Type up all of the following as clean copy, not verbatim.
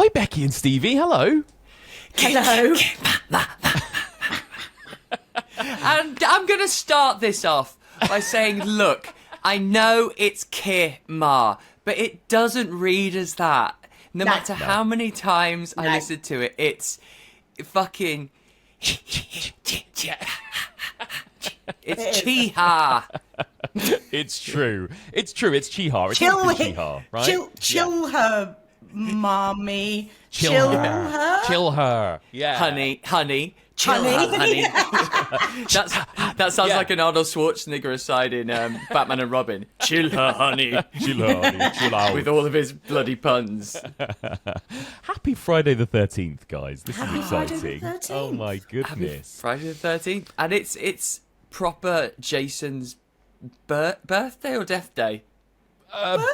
Hi, Becky and Stevie. Hello. Hello. And I'm going to start this off by saying, look, I know it's Kir-ma, but it doesn't read as that. No matter how many times I listen to it, it's fucking... It's Chiha. It's true. It's true. It's Chiha. It's not Chiha, right? Chill her, mommy. Chill her. Chill her. Yeah. Honey. Chill her, honey. That sounds like an Arnold Schwarzenegger aside in Batman and Robin. Chill her, honey. Chill her, honey. Chill out. With all of his bloody puns. Happy Friday the 13th, guys. This is exciting. Friday the 13th. Oh my goodness. Friday the 13th. And it's proper Jason's birthday or death day?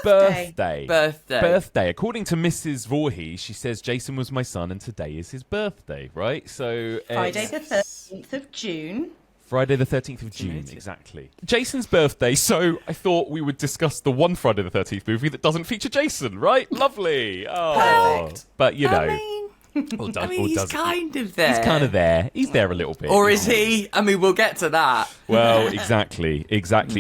Birthday. Birthday. According to Mrs. Voorhees, she says Jason was my son and today is his birthday, right? So Friday the 13th of June. Friday the 13th of June, exactly. Jason's birthday, so I thought we would discuss the one Friday the 13th movie that doesn't feature Jason, right? Lovely. Oh. Perfect. But, you know. He's kind of there. He's kind of there. He's there a little bit. Or is he? I mean, we'll get to that. Well, exactly.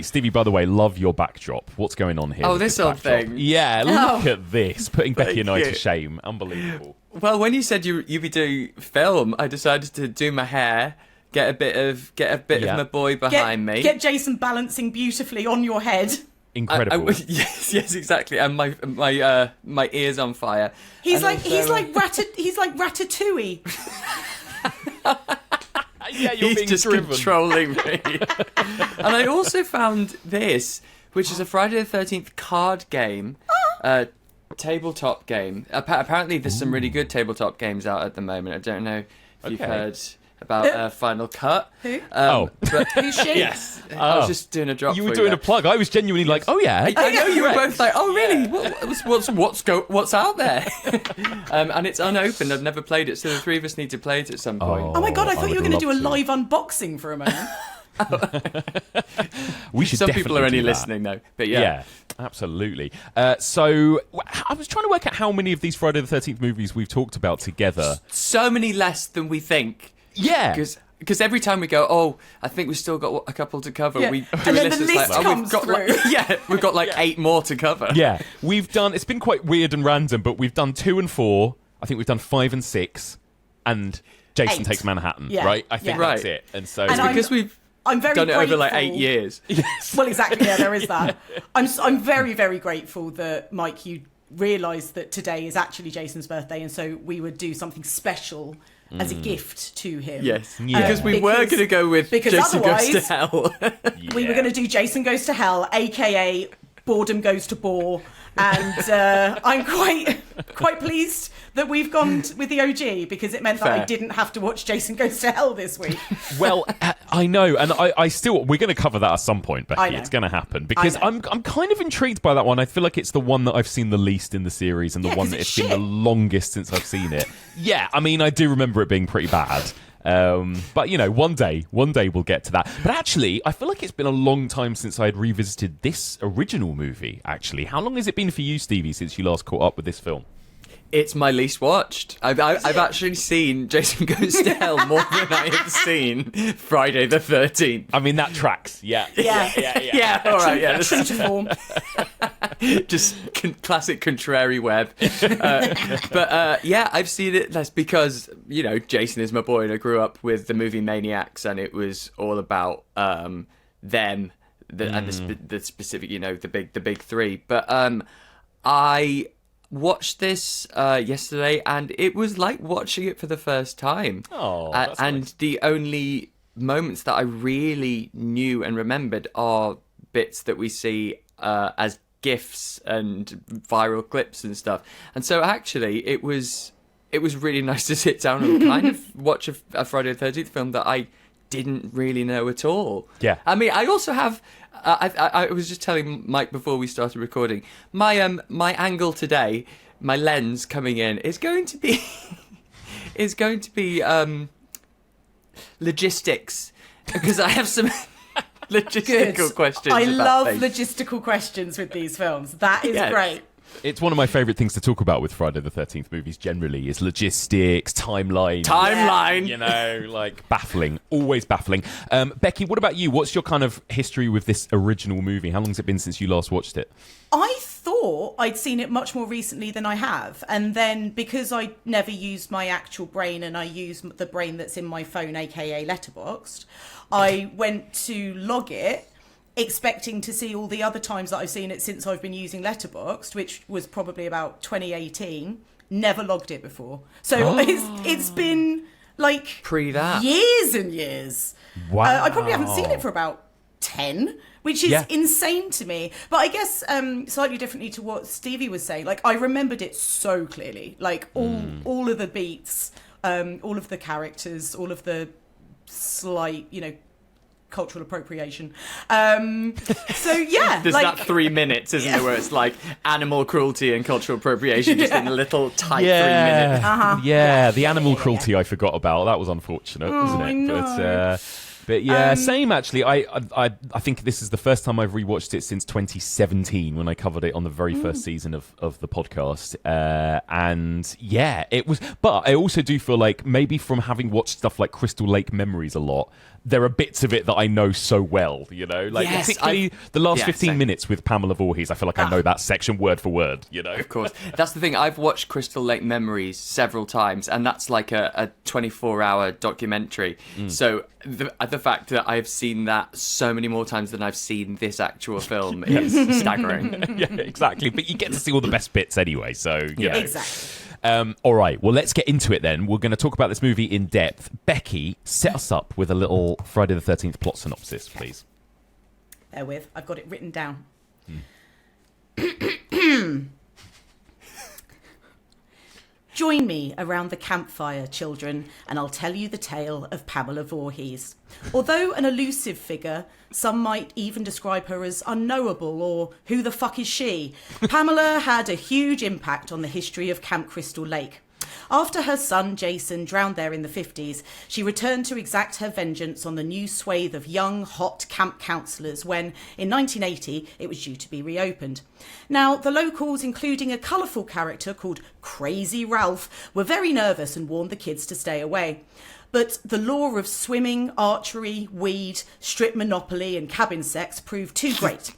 Stevie, by the way, love your backdrop. What's going on here? Oh, this old backdrop? thing. Yeah, look at this. Putting Becky and I you. to shame. Unbelievable. Well, when you said you'd be doing film, I decided to do my hair, get a bit of my boy behind me. Get Jason balancing beautifully on your head. Incredible. Yes, exactly. And my ears on fire. He's like Ratatouille. Yeah, you're He's being just driven. controlling me. And I also found this, which is a Friday the 13th card game, tabletop game. Apparently, there's some really good tabletop games out at the moment. I don't know if you've heard about Final Cut. Who? But Who's she? yes, I was just doing a drop. You were for doing there. a plug. I was genuinely like, oh yeah. I know you were both like, oh really? What's out there? And it's unopened. I've never played it, so the three of us need to play it at some point. Oh my god! I thought you were going to do a love to. live unboxing for a moment. We should. Some definitely people are only do that. listening though, but yeah. Absolutely. So I was trying to work out how many of these Friday the 13th movies we've talked about together. So many less than we think. Yeah. Because every time we go, oh, I think we've still got a couple to cover. Yeah. We do And a then list the that's list like, comes we've got through. we've got like 8 more to cover. Yeah, we've done. It's been quite weird and random, but we've done 2 and 4. I think we've done 5 and 6, and Jason 8. Takes Manhattan. Yeah. Right, I think Yeah. that's Right. it. And so And Because we've I'm very done it grateful. over like 8 years. Well, exactly. Yeah, there is that. I'm very, very grateful that Mike, you realised that today is actually Jason's birthday, and so we would do something special as a gift to him. Yes, Yeah. because we were going to go with because Jason Goes to otherwise- Hell. We were going to do Jason Goes to Hell, aka Boredom Goes to Bore, and I'm quite pleased that we've gone with the OG because it meant that I Fair. didn't have to watch Jason Goes to Hell this week. Well, I know, and I still we're going to cover that at some point, I Becky. know. It's going to happen because I know. I'm kind of intrigued by that one. I feel like it's the one that I've seen the least in the series and the Yeah, one 'cause that it's it's been the shit. longest since I've seen it. Yeah, I mean, I do remember it being pretty bad. But you know, one day we'll get to that. But actually, I feel like it's been a long time since I had revisited this original movie. Actually, how long has it been for you, Stevie, since you last caught up with this film? It's my least watched. I've actually seen Jason Goes to Hell more than I have seen Friday the 13th. I mean, that tracks. Yeah. Yeah, all right, yeah. True to form. Just classic contrary Webb. Yeah, I've seen it less because, you know, Jason is my boy and I grew up with the movie Maniacs and it was all about them and the specific, you know, the big three. But I watched this yesterday and it was like watching it for the first time. Oh, that's and nice. the only moments that I really knew and remembered are bits that we see as GIFs and viral clips and stuff. And so actually it was really nice to sit down and kind of watch a Friday the 13th film that I didn't really know at all. Yeah. I mean, I also have... I was just telling Mike before we started recording, my angle today, my lens coming in, is going to be... logistics. Because I have some... logistical questions. I about love things. logistical questions with these films. That is Yes. great. It's one of my favourite things to talk about with Friday the 13th movies generally is logistics, timeline. You know, like baffling. Always baffling. Becky, what about you? What's your kind of history with this original movie? How long has it been since you last watched it? I thought I'd seen it much more recently than I have. And then because I never used my actual brain and I use the brain that's in my phone, aka Letterboxd, I went to log it expecting to see all the other times that I've seen it since I've been using Letterboxd, which was probably about 2018. Never logged it before. So it's been like Pre that. years and years. Wow. I probably haven't seen it for about 10, which is insane to me. But I guess slightly differently to what Stevie was saying, like I remembered it so clearly, like all of the beats, all of the characters, all of the slight, cultural appropriation. So yeah, There's that 3 minutes, isn't there, where it's like animal cruelty and cultural appropriation just in a little tight 3 minutes. Yeah, the animal cruelty I forgot about. That was unfortunate, wasn't it? I know. But yeah, same actually. I think this is the first time I've rewatched it since 2017 when I covered it on the very first season of the podcast. And yeah, it was. But I also do feel like maybe from having watched stuff like Crystal Lake Memories a lot, there are bits of it that I know so well, like Yes, particularly the last 15 same. minutes with Pamela Voorhees. I feel like I know that section word for word, Of course. That's the thing. I've watched Crystal Lake Memories several times, and that's like a 24-hour documentary. So the fact that I've seen that so many more times than I've seen this actual film is staggering. Yeah, exactly. But you get to see all the best bits anyway, so you know. exactly. All right, well, let's get into it then. We're going to talk about this movie in depth. Becky, set us up with a little Friday the 13th plot synopsis, please. Bear with, I've got it written down. Join me around the campfire, children, and I'll tell you the tale of Pamela Voorhees. Although an elusive figure, some might even describe her as unknowable or who the fuck is she, Pamela had a huge impact on the history of Camp Crystal Lake. After her son Jason drowned there in the 50s, she returned to exact her vengeance on the new swathe of young, hot camp counsellors when, in 1980, it was due to be reopened. Now, the locals, including a colourful character called Crazy Ralph, were very nervous and warned the kids to stay away. But the lure of swimming, archery, weed, strip monopoly and cabin sex proved too great.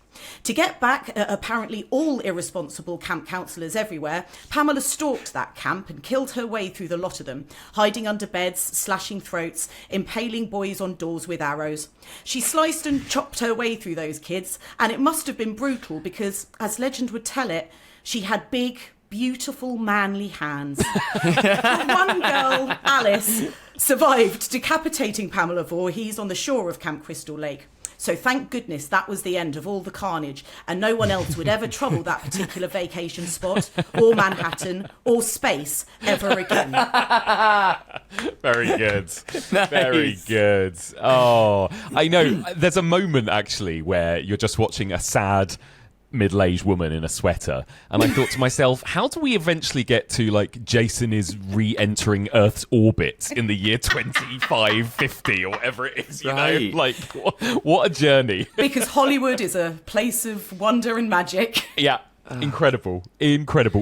To get back at apparently all irresponsible camp counsellors everywhere, Pamela stalked that camp and killed her way through the lot of them, hiding under beds, slashing throats, impaling boys on doors with arrows. She sliced and chopped her way through those kids, and it must have been brutal because, as legend would tell it, she had big, beautiful, manly hands. But one girl, Alice, survived decapitating Pamela Voorhees on the shore of Camp Crystal Lake. So thank goodness that was the end of all the carnage, and no one else would ever trouble that particular vacation spot, or Manhattan, or space ever again. Very good. Nice. Very good. Oh, I know. There's a moment, actually, where you're just watching a sad middle-aged woman in a sweater, and I thought to myself, how do we eventually get to like Jason is re-entering Earth's orbit in the year 2550 or whatever it is, Right. like what a journey. Because Hollywood is a place of wonder and magic. Yeah, incredible.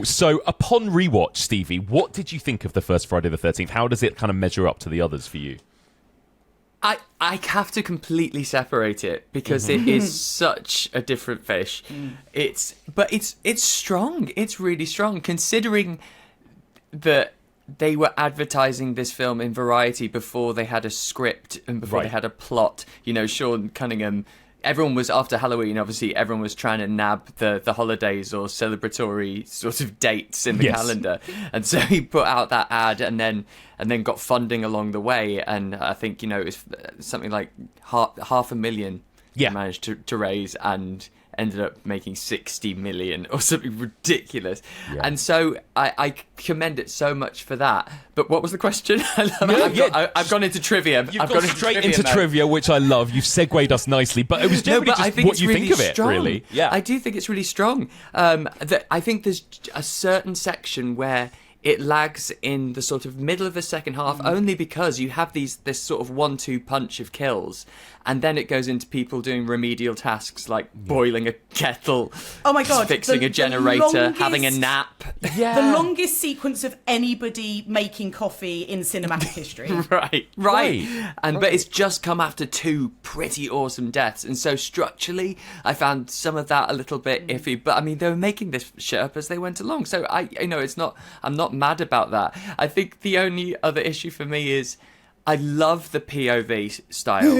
So upon rewatch, Stevie, what did you think of the first Friday the 13th? How does it kind of measure up to the others for you? I have to completely separate it because it is such a different fish. It's strong. It's really strong considering that they were advertising this film in Variety before they had a script and before they had a plot. Sean Cunningham. Everyone was, after Halloween, obviously, everyone was trying to nab the holidays or celebratory sort of dates in the calendar. And so he put out that ad and then got funding along the way. And I think, it was something like $500,000 he managed to raise and ended up making 60 million or something ridiculous. Yeah. And so I commend it so much for that. But what was the question? I've gone into trivia. You've gone straight into trivia, which I love. You've segued us nicely. But it was generally just what you think of it, really. Yeah. I do think it's really strong. I think there's a certain section where it lags in the sort of middle of the second half only because you have this sort of 1-2 punch of kills, and then it goes into people doing remedial tasks like boiling a kettle, oh my God, fixing a generator, having a nap. The longest sequence of anybody making coffee in cinematic history. Right. But it's just come after 2 pretty awesome deaths, and so structurally I found some of that a little bit iffy, but I mean they were making this shit up as they went along, so I'm not mad about that. I think the only other issue for me is I love the POV style,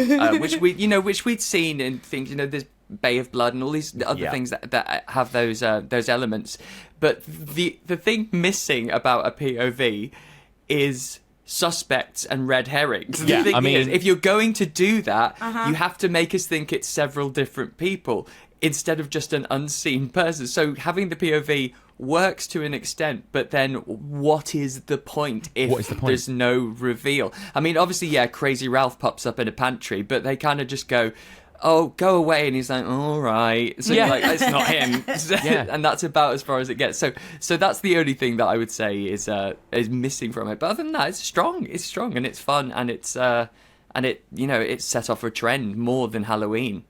which we'd seen in things, there's Bay of Blood and all these other things that have those elements. But the thing missing about a POV is suspects and red herrings. The thing is, if you're going to do that, you have to make us think it's several different people instead of just an unseen person. So having the POV works to an extent, but then what is the point if there's no reveal? I mean, obviously, Crazy Ralph pops up in a pantry, but they kind of just go, oh, go away, and he's like, all right. So you're like, it's not him. And that's about as far as it gets. So that's the only thing that I would say is missing from it. But other than that, it's strong, and it's fun, and it's set off a trend more than Halloween.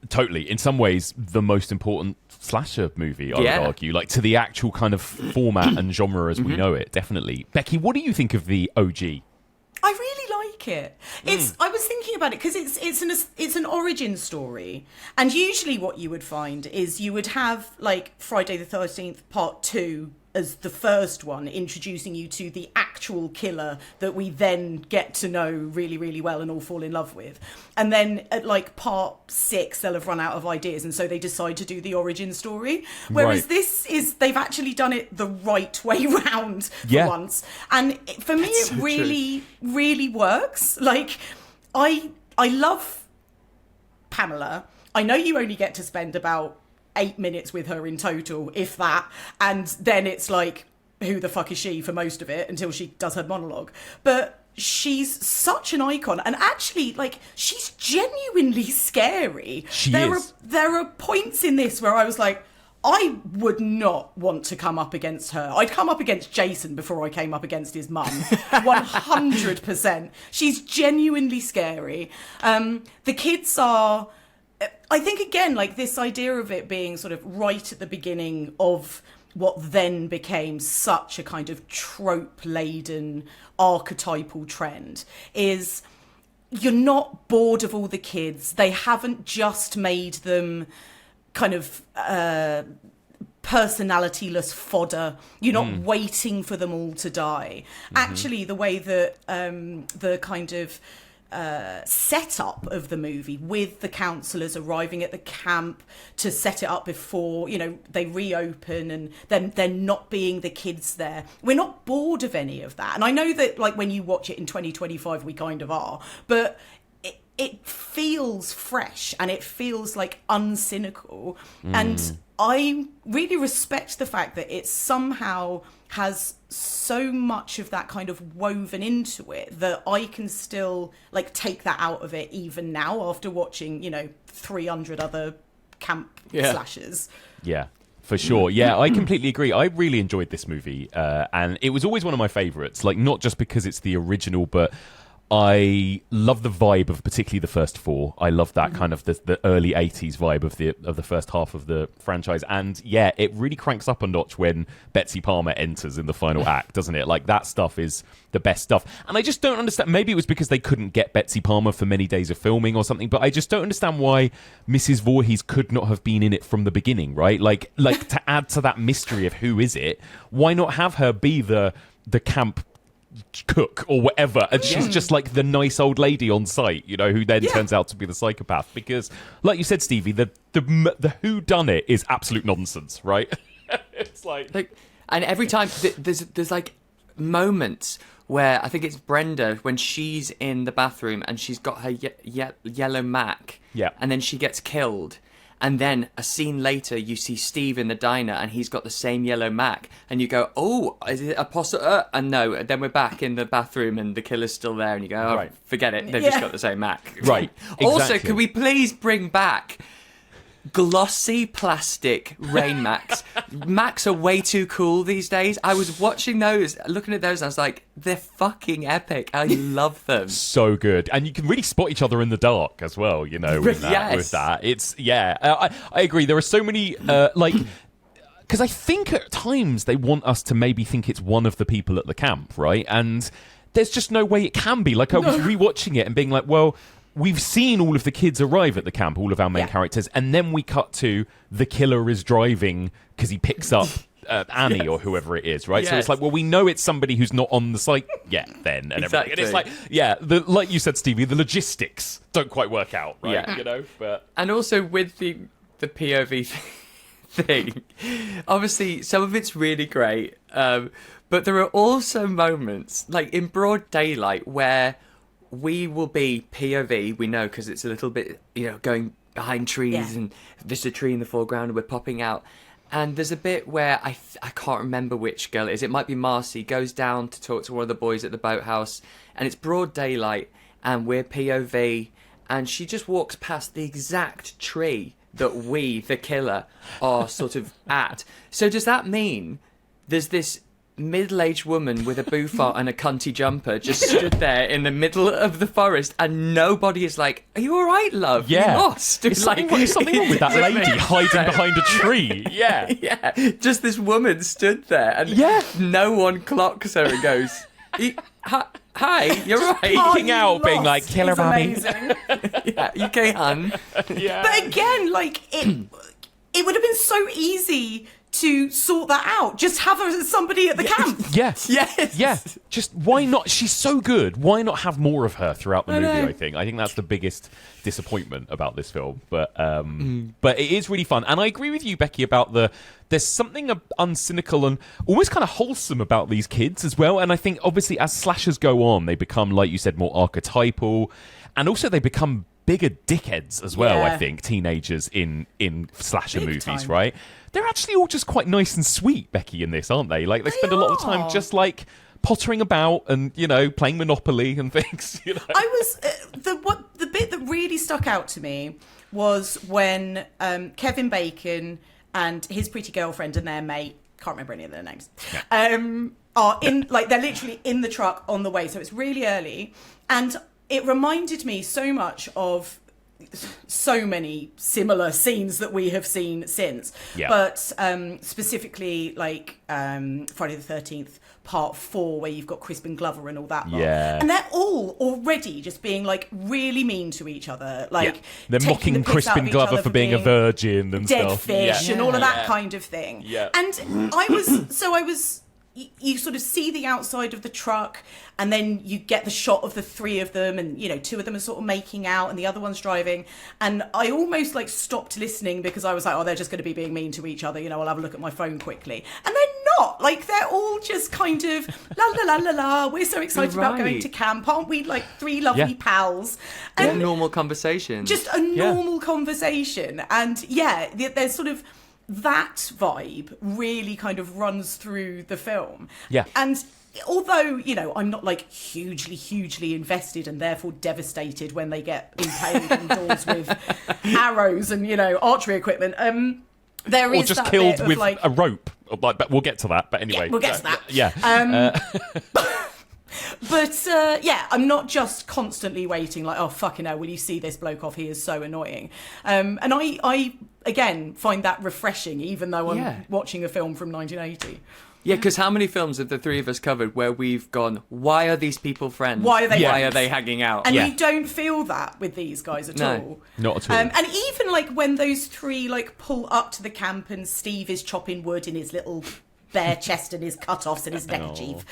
Totally. In some ways, the most important slasher movie, I would argue, like to the actual kind of format and genre as we know it, definitely. Becky, what do you think of the OG? I really like it. I was thinking about it because it's an origin story, and usually what you would find is you would have like Friday the 13th Part 2 as the first one, introducing you to the actual killer that we then get to know really, really well and all fall in love with. And then at like Part 6, they'll have run out of ideas, and so they decide to do the origin story. Whereas this is, they've actually done it the right way round for once. And for me, it really, really works. Like, I love Pamela. I know you only get to spend about 8 minutes with her in total, if that, and then it's like, who the fuck is she for most of it until she does her monologue. But she's such an icon, and actually, like, she's genuinely scary. There are points in this where I was like, I would not want to come up against her. I'd come up against Jason before I came up against his mum. 100%. She's genuinely scary. The kids are, I think, again, like this idea of it being sort of right at the beginning of what then became such a kind of trope-laden archetypal trend is you're not bored of all the kids. They haven't just made them kind of personalityless fodder. You're not waiting for them all to die. Actually, the way that the kind of setup of the movie with the counsellors arriving at the camp to set it up before, they reopen, and then there not being the kids there. We're not bored of any of that. And I know that, like, when you watch it in 2025, we kind of are, but it feels fresh and it feels like uncynical. And I really respect the fact that it somehow has so much of that kind of woven into it that I can still like take that out of it even now after watching 300 other camp slashers. Yeah, for sure. Yeah, I completely agree. I really enjoyed this movie, and it was always one of my favourites, like not just because it's the original, but I love the vibe of particularly the first four. I love that kind of the early 80s vibe of the first half of the franchise. And yeah, it really cranks up a notch when Betsy Palmer enters in the final act, doesn't it? Like, that stuff is the best stuff. And I just don't understand. Maybe it was because they couldn't get Betsy Palmer for many days of filming or something, but I just don't understand why Mrs. Voorhees could not have been in it from the beginning, right? Like to add to that mystery of who is it, why not have her be the camp cook or whatever, and she's just like the nice old lady on site, who then turns out to be the psychopath. Because, like you said, Stevie, the who done it is absolute nonsense, right? It's like, and every time there's like moments where I think it's Brenda when she's in the bathroom and she's got her yellow Mac, and then she gets killed. And then a scene later, you see Steve in the diner, and he's got the same yellow Mac. And you go, "Oh, is it a possum?" And no. Then we're back in the bathroom, and the killer's still there. And you go, "Oh, right. Forget it. They've just got the same Mac." Right. Also, Exactly. can we please bring back glossy plastic rain Macs. Macs are way too cool these days. I was watching those, looking at those, and I was like, they're fucking epic. I love them. So good. And you can really spot each other in the dark as well, you know, with that. Yes. With that. It's, I agree. There are so many, because I think at times they want us to maybe think it's one of the people at the camp, right? And there's just no way it can be. Like, I was rewatching it and being like, well, we've seen all of the kids arrive at the camp, all of our main characters, and then we cut to the killer is driving because he picks up Annie or whoever it is, right? Yes. So it's like, well, we know it's somebody who's not on the site yet then. And Exactly. everything. And it's like, like you said, Stevie, the logistics don't quite work out, right? Yeah. You know, but... And also with the POV thing, obviously some of it's really great, but there are also moments, like in broad daylight, where we will be POV, we know, because it's a little bit, you know, going behind trees and there's a tree in the foreground and we're popping out. And there's a bit where I can't remember which girl it is. It might be Marcy, goes down to talk to one of the boys at the boathouse, and it's broad daylight and we're POV, and she just walks past the exact tree that we, the killer, are sort of at. So does that mean there's this middle-aged woman with a bouffant and a cunty jumper just stood there in the middle of the forest, and nobody is like, "Are you all right, love? Yeah. You lost." Is something wrong with that lady hiding behind a tree? Yeah. Yeah, just this woman stood there, and no one clocks her and goes, "Hi, you're right." Peeking out, being like, "Killer It's Bobby." amazing. Yeah, you okay, hun? Yeah. But again, like it would have been so easy to sort that out. Just have her as somebody at the camp. Yes. Yes. Yeah. Just why not? She's so good. Why not have more of her throughout the movie? know. I think that's the biggest disappointment about this film. But it is really fun, and I agree with you, Becky, about there's something uncynical and almost kind of wholesome about these kids as well. And I think obviously as slashers go on, they become, like you said, more archetypal, and also they become bigger dickheads as well. Yeah. I think teenagers in slasher Big movies, time. right? They're actually all just quite nice and sweet, Becky, in this, aren't they? Like, they spend a lot of the time are. just, like, pottering about and, you know, playing Monopoly and things, you know? I was the bit that really stuck out to me was when Kevin Bacon and his pretty girlfriend and their mate, can't remember any of their names, are in, like, they're literally in the truck on the way. So it's really early, and it reminded me so much of so many similar scenes that we have seen since. Yeah. But specifically, like Friday the 13th Part 4, where you've got Crispin Glover and all that lot. Yeah. And they're all already just being, like, really mean to each other. Like, they're taking mocking the piss out Crispin of each Glover other for being a virgin and dead stuff. fish Yeah. and all of that kind of thing. Yeah. And I was you sort of see the outside of the truck, and then you get the shot of the three of them, and, you know, two of them are sort of making out and the other one's driving. And I almost, like, stopped listening because I was like, oh, they're just going to be being mean to each other. You know, I'll have a look at my phone quickly. And they're not. Like, they're all just kind of la la la la la. We're so excited about going Right. to camp. Aren't we, like, three lovely pals? And Normal conversation. just a normal conversation. And there's sort of that vibe really kind of runs through the film. Yeah. And although, you know, I'm not, like, hugely invested and therefore devastated when they get impaled indoors with arrows and, you know, archery equipment, there Or is just that killed bit of, with like, a rope. Like, but we'll get to that. But anyway. we'll get to that. Yeah. But I'm not just constantly waiting like, oh, fucking hell, will you see this bloke off? He is so annoying. And I again, find that refreshing, even though I'm watching a film from 1980. Yeah, because how many films have the three of us covered where we've gone, why are these people friends? Why are they Why friends? are they hanging out? And you don't feel that with these guys at all. Not at all. And even, like, when those three, like, pull up to the camp and Steve is chopping wood in his little bare chest and his cut-offs and his neckerchief.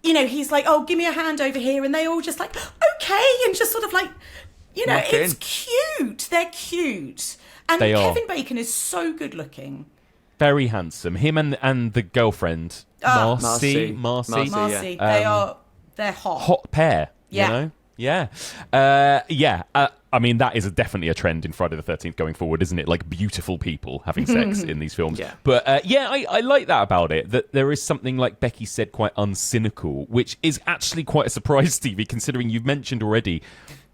You know, he's like, oh, give me a hand over here. And they all just like, okay. And just sort of like, you know, Walk it's in. cute. They're cute. And They are. Kevin Bacon is so good looking. Very handsome. Him and the girlfriend, Marcy. Marcy. Marcy, they're hot. Hot pair, Yeah. you know? Yeah. I mean, that is definitely a trend in Friday the 13th going forward, isn't it? Like, beautiful people having sex in these films. Yeah. But, I like that about it, that there is something, like Becky said, quite uncynical, which is actually quite a surprise, Stevie, considering you've mentioned already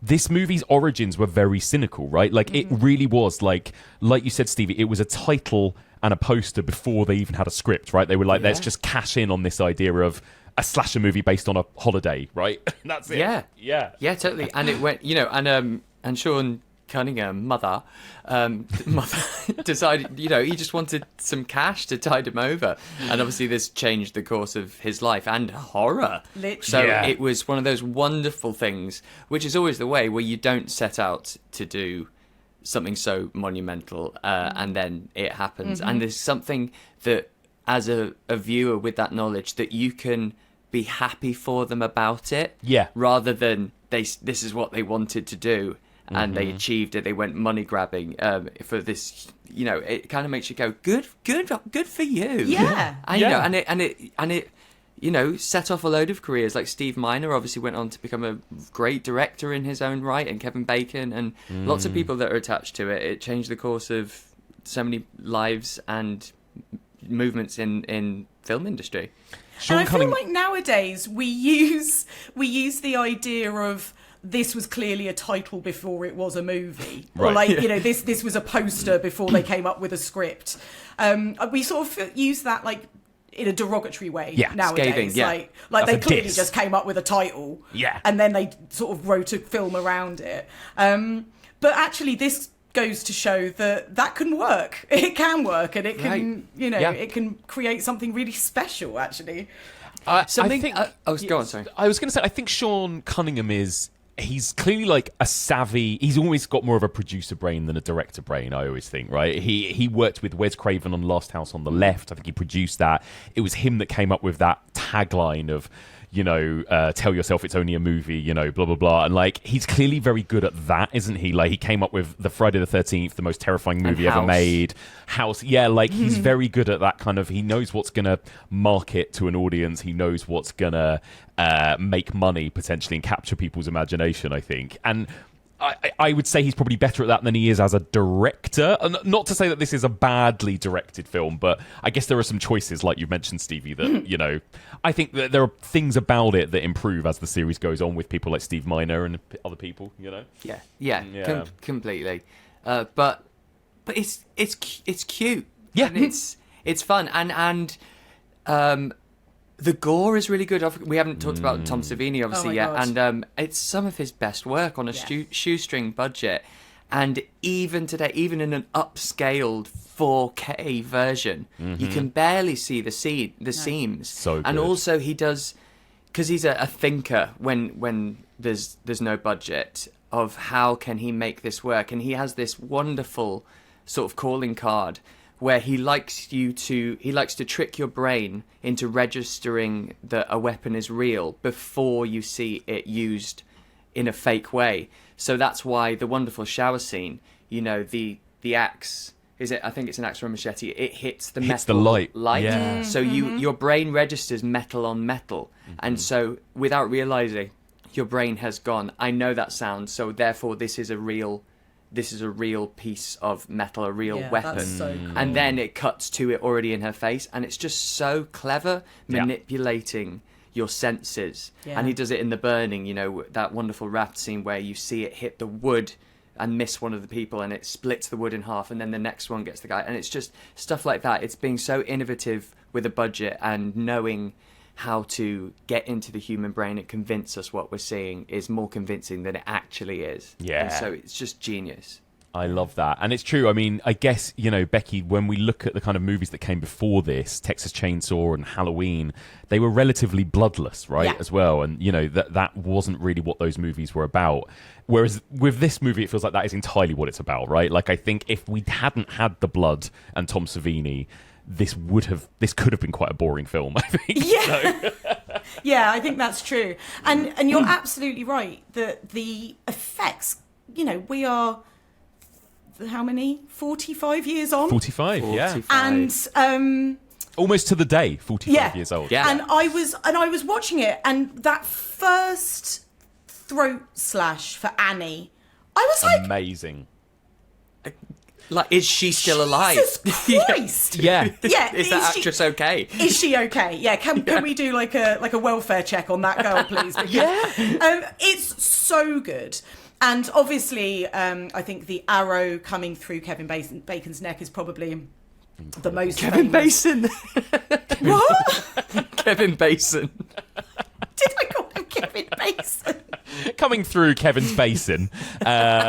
this movie's origins were very cynical, right? Like, it really was, like you said, Stevie, it was a title and a poster before they even had a script, right? They were like, let's just cash in on this idea of a slasher movie based on a holiday, right? That's it. Yeah, totally. And it went, and Sean Cunningham, mother, decided, he just wanted some cash to tide him over. And obviously this changed the course of his life and horror. Literally. So it was one of those wonderful things, which is always the way, where you don't set out to do something so monumental and then it happens. And there's something that, as a viewer with that knowledge, that you can be happy for them about it. Yeah. Rather than this is what they wanted to do. And they achieved it. They went money grabbing for this. It kind of makes you go, good for you. Yeah. And it set off a load of careers. Like Steve Miner obviously went on to become a great director in his own right, and Kevin Bacon and lots of people that are attached to it. It changed the course of so many lives and movements in film industry. And I feel like nowadays we use the idea of, this was clearly a title before it was a movie, or this was a poster before they came up with a script. We sort of use that like in a derogatory way nowadays. Scathing, like they clearly just came up with a title, and then they sort of wrote a film around it. But actually, this goes to show that can work. It can work, and it can it can create something really special. Actually, go on. Sorry, I was going to say, I think Sean Cunningham he's clearly like a savvy. He's always got more of a producer brain than a director brain, I always think, right? He worked with Wes Craven on Last House on the Left. I think he produced that. It was him that came up with that tagline of, tell yourself it's only a movie, blah, blah, blah. And like, he's clearly very good at that, isn't he? Like, he came up with the Friday the 13th, the most terrifying movie ever made. House. Yeah, like, he's very good at that kind of, he knows what's going to market to an audience. He knows what's going to make money, potentially, and capture people's imagination, I think. And I would say he's probably better at that than he is as a director. And not to say that this is a badly directed film, but I guess there are some choices, like you mentioned, Stevie, that, I think that there are things about it that improve as the series goes on with people like Steve Miner and other people, Yeah. Completely. But it's cute. Yeah. And it's fun. And the gore is really good. We haven't talked about Tom Savini, obviously, yet. God. And it's some of his best work on a shoestring budget. And even today, even in an upscaled 4K version, you can barely see the seams. So good. And also he does, because he's a thinker when there's no budget, of how can he make this work. And he has this wonderful sort of calling card where he likes to trick your brain into registering that a weapon is real before you see it used in a fake way. So that's why the wonderful shower scene, the axe, I think it's an axe or a machete, it hits the metal the light. Yeah. So your brain registers metal on metal. And so without realizing, your brain has gone, I know that sound, so therefore this is a real piece of metal, a real weapon. That's so cool. And then it cuts to it already in her face, and it's just so clever manipulating your senses. And he does it in The Burning, that wonderful raft scene where you see it hit the wood and miss one of the people, and it splits the wood in half, and then the next one gets the guy. And it's just stuff like that. It's being so innovative with a budget and knowing how to get into the human brain and convince us what we're seeing is more convincing than it actually is. Yeah. And so it's just genius. I love that. And it's true. I mean, I guess, Becky, when we look at the kind of movies that came before this, Texas Chainsaw and Halloween, they were relatively bloodless, right, as well. And, that wasn't really what those movies were about. Whereas with this movie, it feels like that is entirely what it's about, right? Like, I think if we hadn't had the blood and Tom Savini, this could have been quite a boring film, I think. Yeah. Yeah, I think that's true. And you're absolutely right that the effects, we are, how many? 45 years on? 45, yeah. And almost to the day, 45 years old. Yeah. And I was watching it, and that first throat slash for Annie, I was like, amazing. Like, is she still alive? Jesus Christ! Yeah. Yeah. Is that actress okay? Is she okay? Yeah. Can we do like a welfare check on that girl, please? Because, it's so good. And obviously, I think the arrow coming through Kevin Bacon's neck is probably the most Kevin famous. Basin. What? Kevin Basin. Did I call him Kevin Basin? Coming through Kevin's basin. Kevin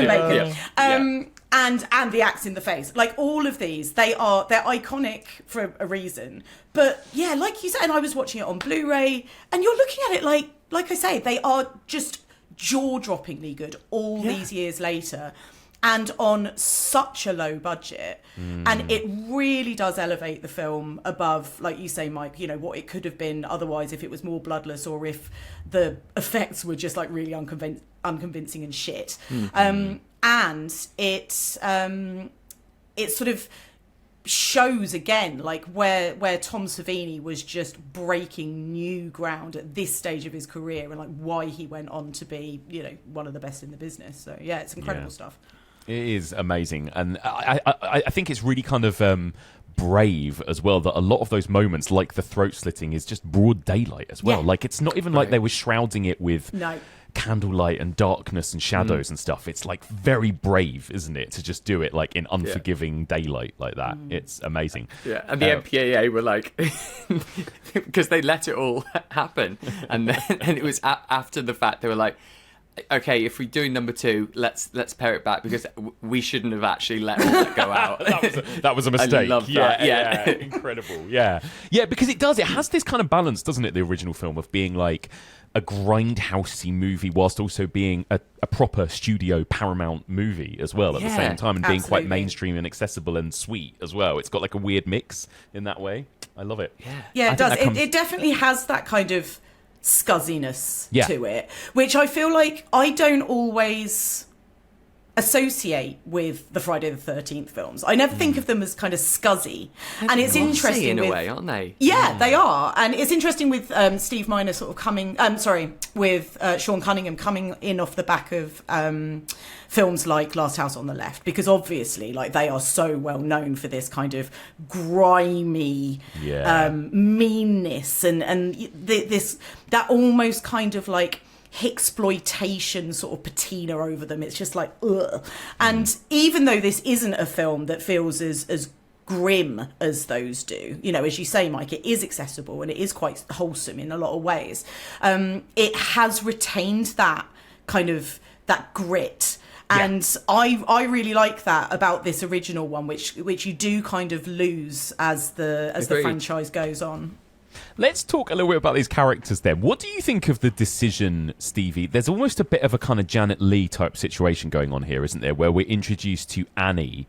Bacon. Yeah. And the axe in the face. Like, all of these, they're iconic for a reason. But yeah, like you said, and I was watching it on Blu-ray, and you're looking at it like I say, they are just jaw-droppingly good all these years later, and on such a low budget. And it really does elevate the film above, like you say, Mike, you know, what it could have been otherwise if it was more bloodless, or if the effects were just like really unconvincing and shit. And it sort of shows again, like where Tom Savini was just breaking new ground at this stage of his career, and like why he went on to be, you know, one of the best in the business. So yeah, it's incredible stuff. It is amazing, and I think it's really kind of brave as well that a lot of those moments, like the throat slitting, is just broad daylight as well. Like, it's not even like they were shrouding it with candlelight and darkness and shadows and stuff. It's like very brave, isn't it, to just do it like in unforgiving daylight like that. It's amazing. Yeah, and the MPAA were like, because they let it all happen, and it was after the fact they were like, okay, if we're doing number 2, let's pare it back, because we shouldn't have actually let all that go out. that was a mistake. I love that. Yeah. Incredible. Yeah, because it has this kind of balance, doesn't it, the original film, of being like a grindhousey movie whilst also being a proper studio Paramount movie as well at the same time, and being quite mainstream and accessible and sweet as well. It's got like a weird mix in that way. I love it. Yeah, it does. It definitely has that kind of scuzziness to it, which I feel like I don't always associate with the Friday the 13th films. I never think of them as kind of scuzzy. And it's interesting in a way, aren't they? Yeah, they are. And it's interesting with Steve Miner sort of coming, with Sean Cunningham coming in off the back of films like Last House on the Left, because obviously, like, they are so well known for this kind of grimy meanness and this that almost kind of like Hicksploitation sort of patina over them. It's just like, ugh. And even though this isn't a film that feels as grim as those do, you know, as you say, Mike, it is accessible and it is quite wholesome in a lot of ways. It has retained that kind of that grit. And I really like that about this original one, which you do kind of lose as the franchise goes on. Let's talk a little bit about these characters then. What do you think of the decision, Stevie? There's almost a bit of a kind of Janet Leigh type situation going on here, isn't there? Where we're introduced to Annie,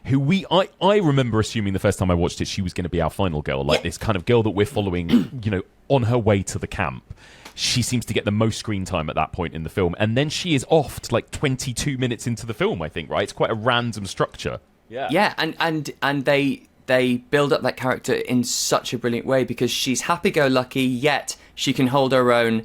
who I remember assuming the first time I watched it, she was going to be our final girl, like this kind of girl that we're following, you know, on her way to the camp. She seems to get the most screen time at that point in the film, and then she is off to like 22 minutes into the film, I think, right? It's quite a random structure. Yeah, and they build up that character in such a brilliant way, because she's happy-go-lucky, yet she can hold her own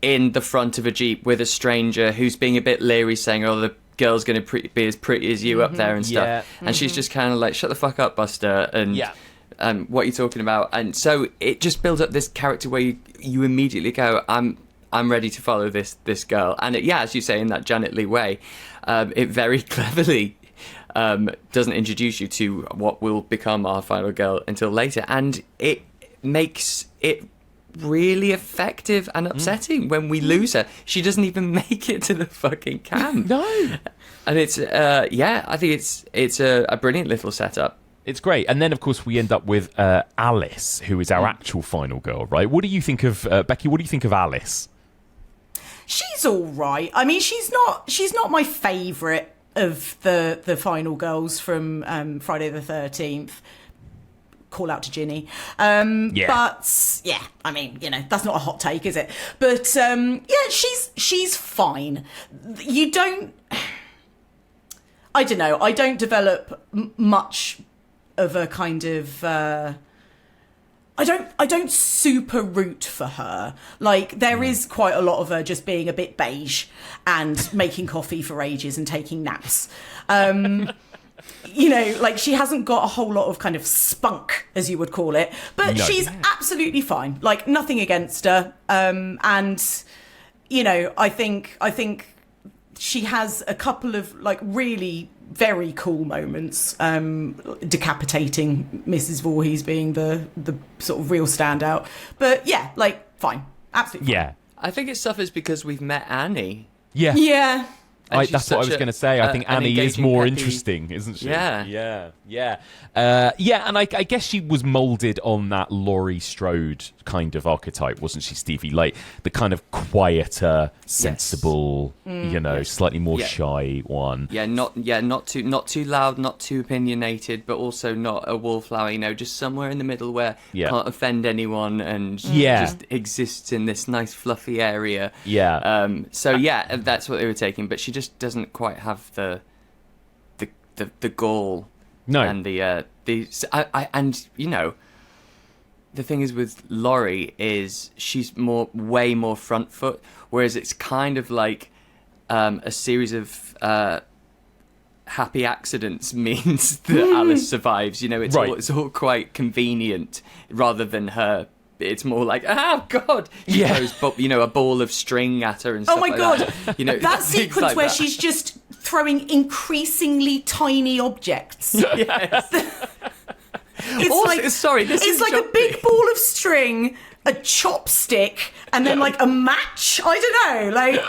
in the front of a Jeep with a stranger who's being a bit leery, saying, oh, the girl's going to be as pretty as you up there and stuff. And she's just kind of like, shut the fuck up, Buster, and what are you talking about? And so it just builds up this character where you immediately go, I'm ready to follow this girl. And as you say, in that Janet Leigh way, it very cleverly doesn't introduce you to what will become our final girl until later, and it makes it really effective and upsetting when we lose her. She doesn't even make it to the fucking camp. No. And it's I think it's a brilliant little setup. It's great. And then, of course, we end up with Alice, who is our actual final girl, right? What do you think of Becky? What do you think of Alice? She's all right. I mean, she's not my favourite of the final girls from Friday the 13th. Call out to Ginny. But yeah, I mean, you know, that's not a hot take, is it? But she's fine. I don't know. I don't develop much of a kind of I don't super root for her. Like, there is quite a lot of her just being a bit beige and making coffee for ages and taking naps. you know, like she hasn't got a whole lot of kind of spunk, as you would call it, but No. she's absolutely fine. Like nothing against her. And, you know, I think she has a couple of like really very cool moments, decapitating Mrs. Voorhees being the sort of real standout. But yeah, like fine. Absolutely fine. Yeah. I think it suffers because we've met Annie. Yeah. Yeah. And she's That's what I such was going to say. I think an Annie is engaging, more peppy- interesting, isn't she? Yeah. Yeah. And I guess she was moulded on that Laurie Strode kind of archetype, wasn't she, Stevie? Like the kind of quieter, sensible, you know, slightly more Yeah. shy one. Not too loud, not too opinionated, but also not a wallflower. You know, just somewhere in the middle where Yeah. can't offend anyone and Yeah. just exists in this nice fluffy area. Yeah. So yeah, that's what they were taking, but she just doesn't quite have the gall. No. And and you know, the thing is with Laurie is she's way more front foot, whereas it's kind of like a series of happy accidents means that Alice survives. You know, it's all quite convenient rather than her. It's more like, oh God, she throws, you know, a ball of string at her and stuff. Oh my like God, that. You know, that things sequence like where that. she's just throwing increasingly tiny objects. Yes. It's Also, like sorry, this it's is like a jumpy. big ball of string, a chopstick, and then like a match. I don't know, like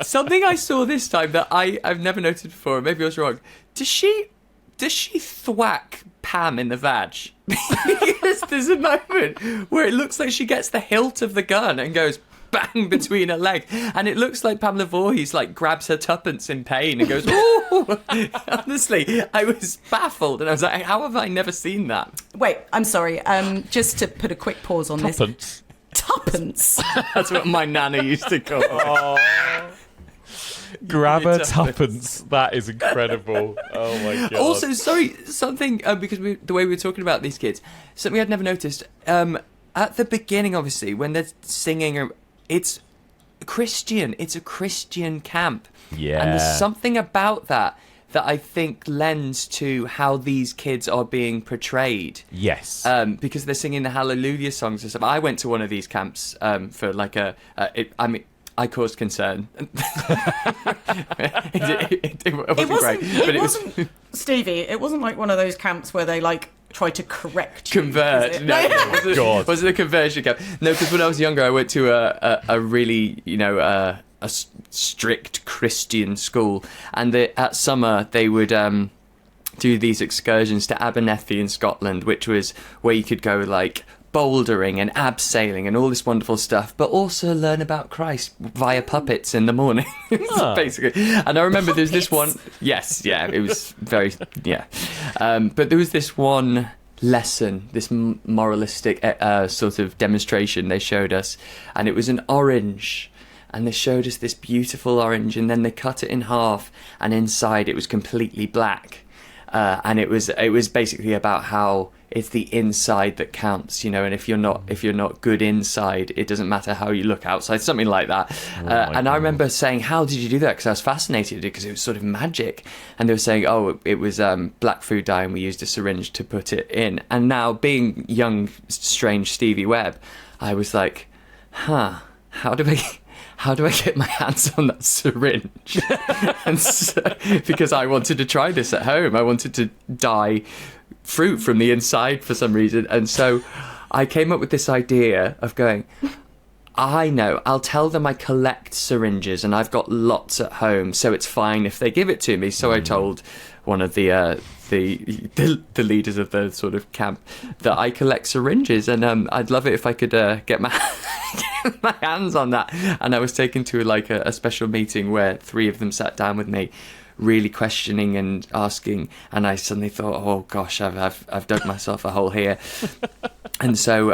Something I saw this time that I've never noted before, maybe I was wrong. Does she thwack Pam in the vag? Because there's a moment where it looks like she gets the hilt of the gun and goes bang between her leg, and it looks like Pamela Voorhees like grabs her tuppence in pain and goes, ooh! Honestly, I was baffled and I was like, how have I never seen that? wait. I'm sorry. Just to put a quick pause on this. Tuppence. Tuppence. That's what my nana used to call it. Grab a Tuppence. tuppence. That is incredible. Oh my God. Also, sorry, something, because the way we were talking about these kids, something I'd never noticed. At the beginning, obviously, when they're singing, it's Christian. It's a Christian camp. Yeah. And there's something about that I think lends to how these kids are being portrayed. Yes. Because they're singing the Hallelujah songs and stuff. I went to one of these camps for like I caused concern. it wasn't great, but it wasn't Stevie. It wasn't like one of those camps where they like try to correct you, convert. is it? No, it God. wasn't a conversion camp. No, because when I was younger, I went to a really, you know, a strict Christian school, and at summer they would do these excursions to Abernethy in Scotland, which was where you could go like bouldering and abseiling and all this wonderful stuff, but also learn about Christ via puppets in the morning, basically. And I remember there's this one. Yes, yeah, it was very but there was this one lesson, this moralistic sort of demonstration they showed us, and it was an orange. And they showed us this beautiful orange, and then they cut it in half, and inside it was completely black. And it was basically about how it's the inside that counts, you know. And if you're not good inside, it doesn't matter how you look outside, something like that. And I remember saying, "How did you do that?" Because I was fascinated because it was sort of magic. And they were saying, "Oh, it was black food dye, and we used a syringe to put it in." And now, being young, strange Stevie Webb, I was like, "Huh? How do I get my hands on that syringe?" And so, because I wanted to try this at home. I wanted to dye fruit from the inside for some reason. And so I came up with this idea of going, I know, I'll tell them I collect syringes and I've got lots at home, so it's fine if they give it to me. So I told one of the leaders of the sort of camp that I collect syringes, and I'd love it if I could get my hands on that. And I was taken to like a special meeting where 3 of them sat down with me, really questioning and asking, and I suddenly thought, oh gosh, I've dug myself a hole here. And so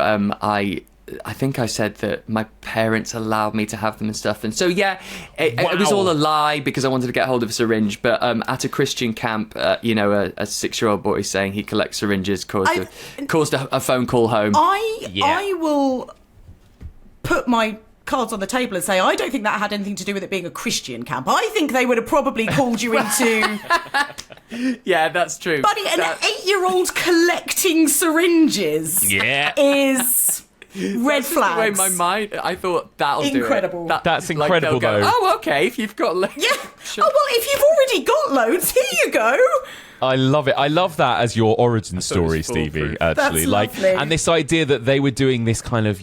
I think I said that my parents allowed me to have them and stuff. And so, yeah, it was all a lie because I wanted to get hold of a syringe. But at a Christian camp, you know, a 6-year-old boy saying he collects syringes caused a phone call home. I will put my cards on the table and say, I don't think that had anything to do with it being a Christian camp. I think they would have probably called you into... Yeah, that's true. Buddy, an 8-year-old collecting syringes is... red flags. The way my mind, I thought that'll incredible. do it. That's incredible, they'll go, though. oh, okay, if you've got... Yeah. Sure. Oh, well, if you've already got loads, here you go. I love it. I love that as your origin story, Stevie, actually. That's lovely. And this idea that they were doing this kind of,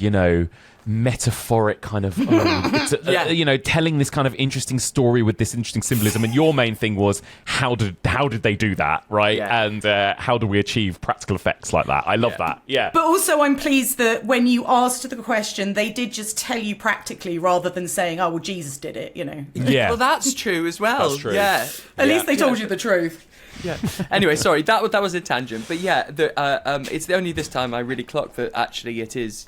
metaphoric kind of, telling this kind of interesting story with this interesting symbolism. And your main thing was, how did they do that, right? Yeah. And how do we achieve practical effects like that? I love that. Yeah. But also, I'm pleased that when you asked the question, they did just tell you practically rather than saying, "Oh, well, Jesus did it," Yeah. Well, that's true as well. That's true. Yeah. At least they told you the truth. Yeah. Anyway, sorry, that was a tangent. But yeah, it's only this time I really clocked that actually it is,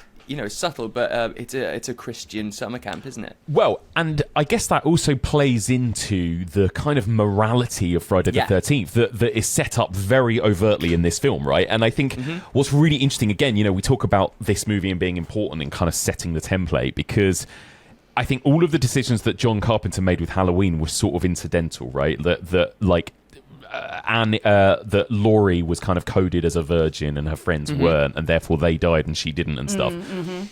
subtle, but it's a Christian summer camp, isn't it? Well, and I guess that also plays into the kind of morality of Friday the 13th that is set up very overtly in this film, right? And I think what's really interesting, again, we talk about this movie and being important and kind of setting the template, because I think all of the decisions that John Carpenter made with Halloween were sort of incidental, right? That Laurie was kind of coded as a virgin and her friends weren't, and therefore they died and she didn't and stuff.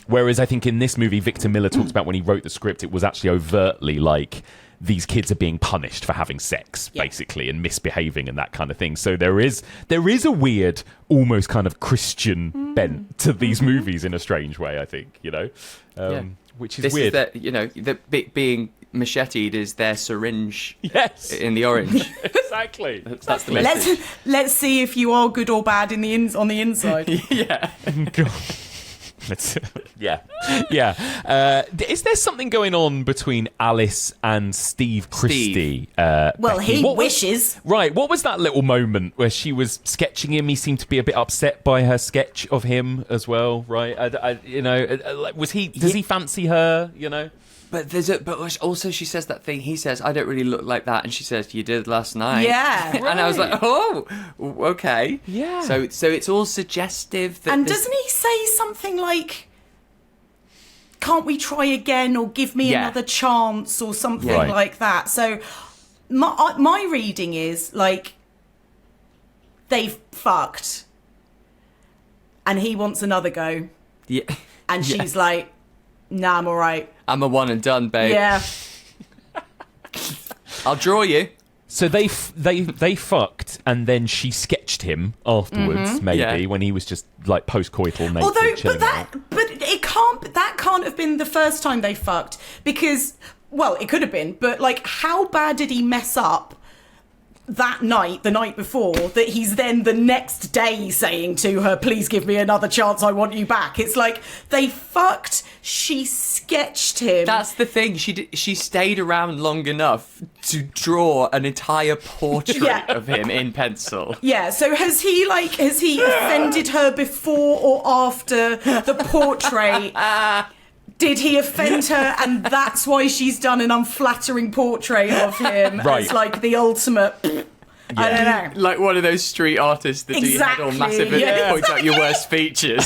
Whereas I think in this movie, Victor Miller talks about when he wrote the script, it was actually overtly like these kids are being punished for having sex, basically, and misbehaving and that kind of thing. So there is a weird, almost kind of Christian bent to these movies in a strange way, I think, which is this weird. Is the being macheted is their syringe in the orange. Exactly. That's the message. Let's see if you are good or bad on the inside. Yeah. God. Is there something going on between Alice and Steve Christie? Well, Becky? he wishes. Right. What was that little moment where she was sketching him? He seemed to be a bit upset by her sketch of him as well, right? Was he? Does he fancy her? But but also she says that thing. He says, "I don't really look like that," and she says, "You did last night." Yeah, and I was like, "Oh, okay." Yeah. So it's all suggestive. That and doesn't he say something like, "Can't we try again?" or "Give me another chance," or something like that? So my reading is like they've fucked, and he wants another go. Yeah. And she's like, "Nah, I'm all right. I'm a one and done, babe. Yeah. I'll draw you." So they fucked, and then she sketched him afterwards, maybe when he was just like post-coital naked. Although, that can't have been the first time they fucked, because, well, it could have been, but like, how bad did he mess up that night, the night before, that he's then the next day saying to her, "Please give me another chance, I want you back"? It's like, they fucked, she sketched him. That's the thing. She stayed around long enough to draw an entire portrait of him in pencil. Yeah, so has he offended her before or after the portrait? Did he offend her, and that's why she's done an unflattering portrait of him as like the ultimate? I don't know. Like one of those street artists that do your head all massive and points out your worst features.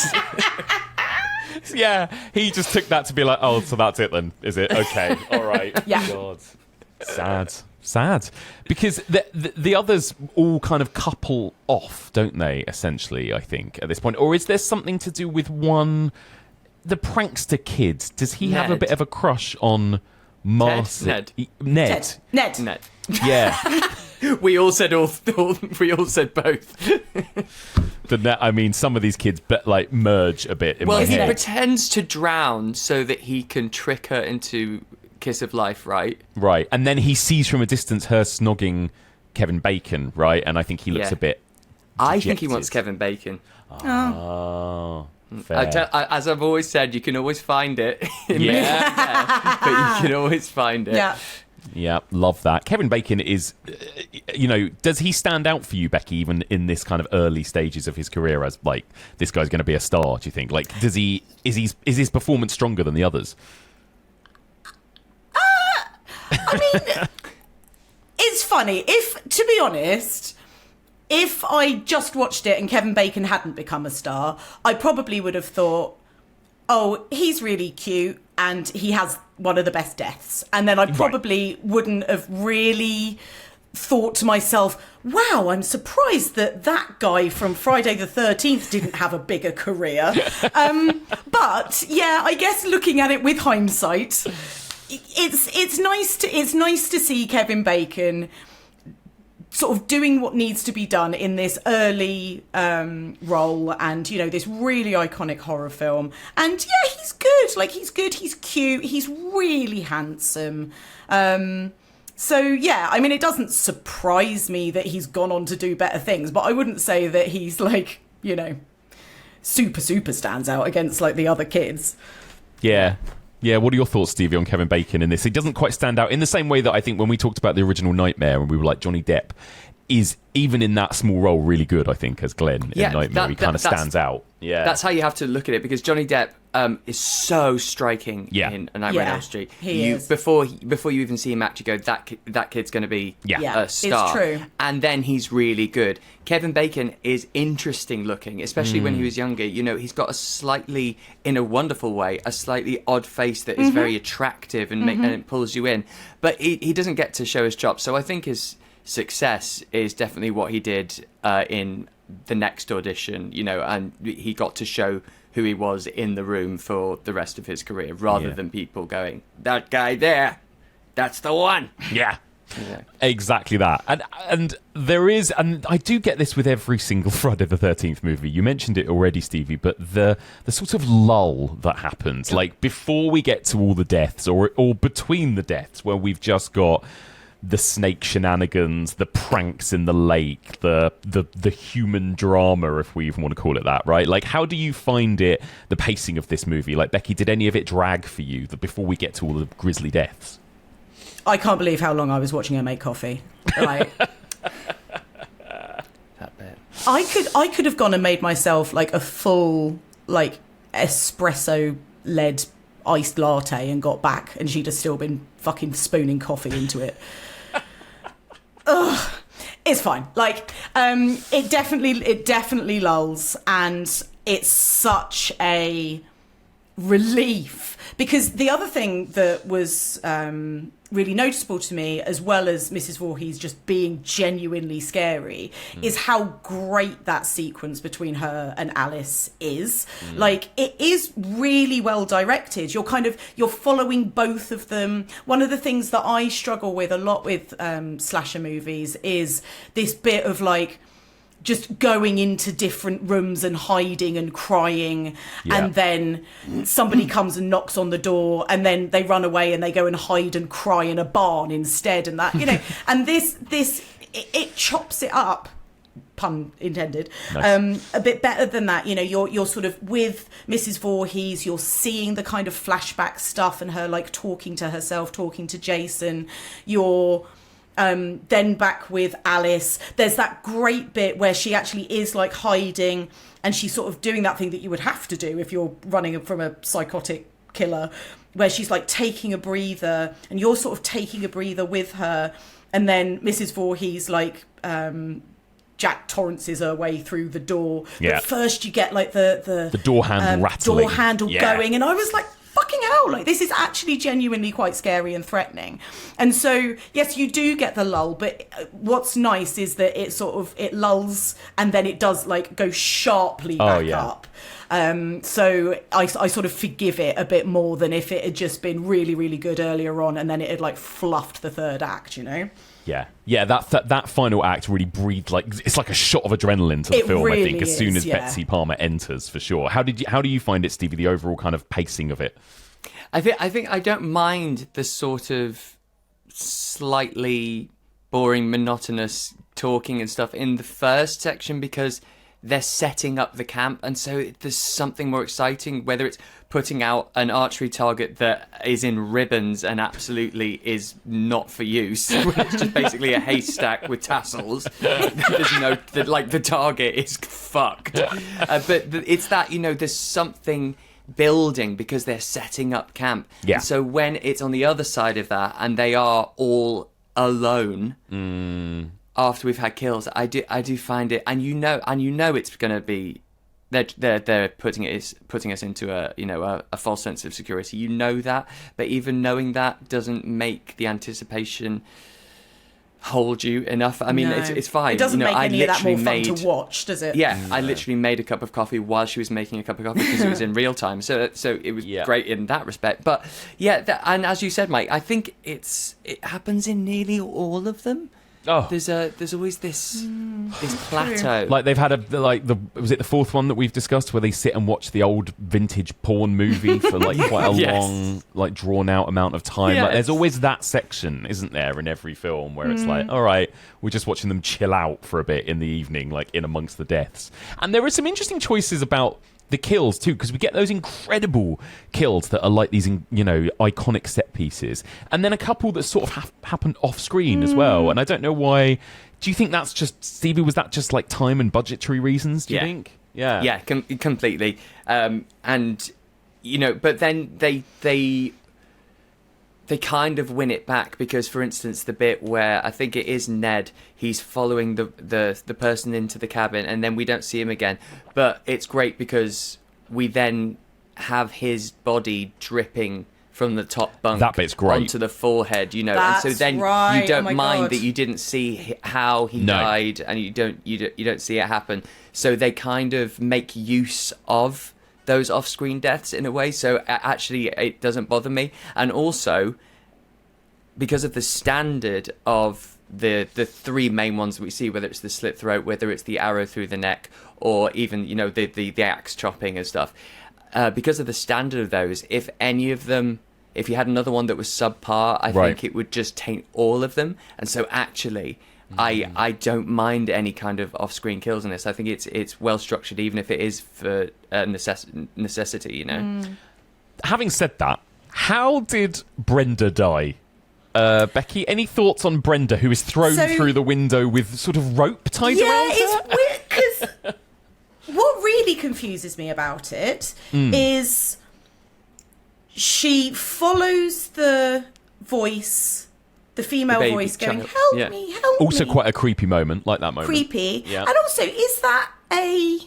Yeah, he just took that to be like, oh, so that's it then, is it? Okay, all right. Yeah. God. Sad. Because the others all kind of couple off, don't they, essentially, I think, at this point? Or is there something to do with the prankster kid? Does he have a bit of a crush on Marcy? Ned. Yeah. We all said we all said both. Some of these kids merge a bit in my Well, he head. pretends to drown so that he can trick her into kiss of life, right? Right. And then he sees from a distance her snogging Kevin Bacon, right? And I think he looks a bit I think he wants Kevin Bacon. Oh. Fair. As I've always said, you can always find it. But you can always find it. Yeah. Yeah, love that. Kevin Bacon is, does he stand out for you, Becky, even in this kind of early stages of his career as, like, this guy's going to be a star, do you think? Like, is his performance stronger than the others? I mean, it's funny. To be honest, if I just watched it and Kevin Bacon hadn't become a star, I probably would have thought, oh, he's really cute. and he has one of the best deaths. And then I probably wouldn't have really thought to myself, wow, I'm surprised that guy from Friday the 13th didn't have a bigger career. But yeah, I guess looking at it with hindsight, it's nice to see Kevin Bacon sort of doing what needs to be done in this early role, and this really iconic horror film. And yeah, he's good. Like, he's good, he's cute, he's really handsome. So yeah, I mean, it doesn't surprise me that he's gone on to do better things, but I wouldn't say that he's like, super stands out against like the other kids. Yeah. Yeah, what are your thoughts, Stevie, on Kevin Bacon in this? He doesn't quite stand out in the same way that I think when we talked about the original Nightmare and we were like, Johnny Depp is, even in that small role, really good, I think, as Glenn in Nightmare. He kind of stands out. Yeah, that's how you have to look at it, because Johnny Depp is so striking in A Nightmare on Elm Street. He is. Before you even see him act, you go, that kid's going to be a star. It's true. And then he's really good. Kevin Bacon is interesting looking, especially when he was younger. He's got a slightly, in a wonderful way, a slightly odd face that is very attractive and it pulls you in. But he doesn't get to show his chops. So I think his success is definitely what he did in the next audition, and he got to show who he was in the room for the rest of his career, rather than people going, that guy there, that's the one. Yeah. Exactly that. And there is, and I do get this with every single Friday the 13th movie. You mentioned it already, Stevie, but the sort of lull that happens, like before we get to all the deaths, or between the deaths, where we've just got the snake shenanigans, the pranks in the lake, the human drama, if we even want to call it that, right? Like, how do you find it, the pacing of this movie? Like, Becky, did any of it drag for you before we get to all the grisly deaths? I can't believe how long I was watching her make coffee. Like, that bit. I could have gone and made myself like a full like espresso led iced latte and got back, and she'd have still been fucking spooning coffee into it. Ugh, it's fine. Like, it definitely lulls, and it's such a relief, because the other thing that was really noticeable to me, as well as Mrs. Voorhees just being genuinely scary, is how great that sequence between her and Alice is. Like, it is really well directed. You're following both of them. One of the things that I struggle with a lot with slasher movies is this bit of like just going into different rooms and hiding and crying, and then somebody comes and knocks on the door, and then they run away and they go and hide and cry in a barn instead, and that, and this it chops it up, pun intended, nice. A bit better than that. You're sort of with Mrs. Voorhees, you're seeing the kind of flashback stuff and her like talking to herself, talking to Jason. You're then back with Alice. There's that great bit where she actually is like hiding, and she's sort of doing that thing that you would have to do if you're running from a psychotic killer, where she's like taking a breather, and you're sort of taking a breather with her, and then Mrs. Voorhees like Jack Torrance's her way through the door. Yeah. But first you get like the door handle rattling. Door handle going, and I was like, fucking hell, like this is actually genuinely quite scary and threatening. And so yes, you do get the lull, but what's nice is that it lulls, and then it does like go sharply back up. So I sort of forgive it a bit more than if it had just been really, really good earlier on, and then it had like fluffed the third act, Yeah, that final act really breathed, like it's like a shot of adrenaline to the film. Really I think as soon as Betsy Palmer enters, for sure. How do you find it, Stevie? The overall kind of pacing of it. I think I don't mind the sort of slightly boring, monotonous talking and stuff in the first section, because they're setting up the camp, and so there's something more exciting, whether it's putting out an archery target that is in ribbons and absolutely is not for use. It's just basically a haystack with tassels. There's no, the target is fucked. But it's that, there's something building because they're setting up camp. Yeah. And so when it's on the other side of that and they are all alone after we've had kills, I do find it, and you know it's going to be they're putting us into a false sense of security. You know that, but even knowing that doesn't make the anticipation hold you enough. I mean, it's fine. It doesn't make any of that more fun to watch, does it? Yeah, I literally made a cup of coffee while she was making a cup of coffee because it was in real time. So it was great in that respect. But yeah, and as you said, Mike, I think it happens in nearly all of them. Oh, there's always this plateau. Like they've had was it the fourth one that we've discussed where they sit and watch the old vintage porn movie for like quite a long, like drawn out amount of time. Yes. Like there's always that section, isn't there, in every film where it's like, all right, we're just watching them chill out for a bit in the evening, like in amongst the deaths. And there are some interesting choices about the kills too, because we get those incredible kills that are like these, iconic set pieces, and then a couple that sort of happen off screen as well. And I don't know why. Do you think that's just, Stevie? Was that just like time and budgetary reasons? Do you think? Yeah, completely. And but then they kind of win it back because, for instance, the bit where I think it is Ned, he's following the person into the cabin, and then we don't see him again. But it's great because we then have his body dripping from the top bunk that bit's great. Onto the forehead, That's and so then right. you don't Oh my mind God. that you didn't see how he died, and you don't see it happen. So they kind of make use of those off-screen deaths in a way, so actually it doesn't bother me. And also, because of the standard of the three main ones we see, whether it's the slit throat, whether it's the arrow through the neck, or even the axe chopping and stuff, because of the standard of those, if any of them, if you had another one that was subpar, I think it would just taint all of them. And so actually, I don't mind any kind of off-screen kills in this. I think it's well structured, even if it is for necessity. Having said that, how did Brenda die? Becky, any thoughts on Brenda, who is thrown through the window with sort of rope tied around her? It's weird because what really confuses me about it is she follows the voice, the female voice going, help me, help me. Also quite a creepy moment, like that moment. Creepy. Yeah. And also, is that a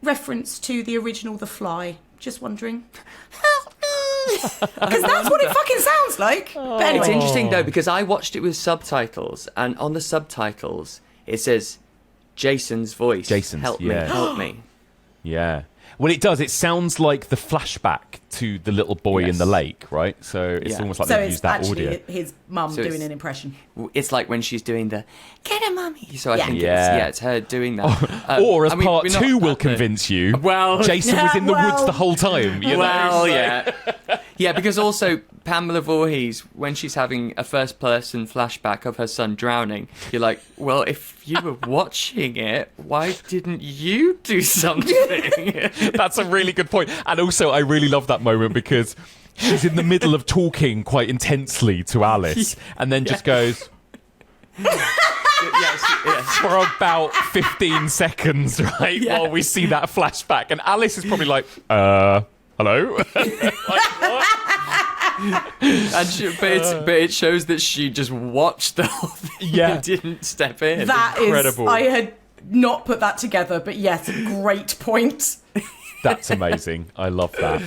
reference to the original The Fly? Just wondering. Help me. Because that's what it fucking sounds like. But anyway. It's interesting, though, because I watched it with subtitles, and on the subtitles, it says, Jason's voice. Help me, help me. Yeah. Well, it does. It sounds like the flashback to the little boy in the lake, right? So it's almost like they've used that audio. So it's actually his mum doing an impression. It's like when she's doing the, get a mummy. So I think it's her doing that. Or as part two will convince you, Jason was in the woods the whole time. Yeah, because also Pamela Voorhees, when she's having a first-person flashback of her son drowning, you're like, well, if you were watching it, why didn't you do something? That's a really good point. And also, I really love that moment because she's in the middle of talking quite intensely to Alice and then just goes... for about 15 seconds, right? While we see that flashback. And Alice is probably like, hello? Like, what? But it shows that she just watched the whole thing and didn't step in. That incredible. I had not put that together, but yes, great point. That's amazing. I love that.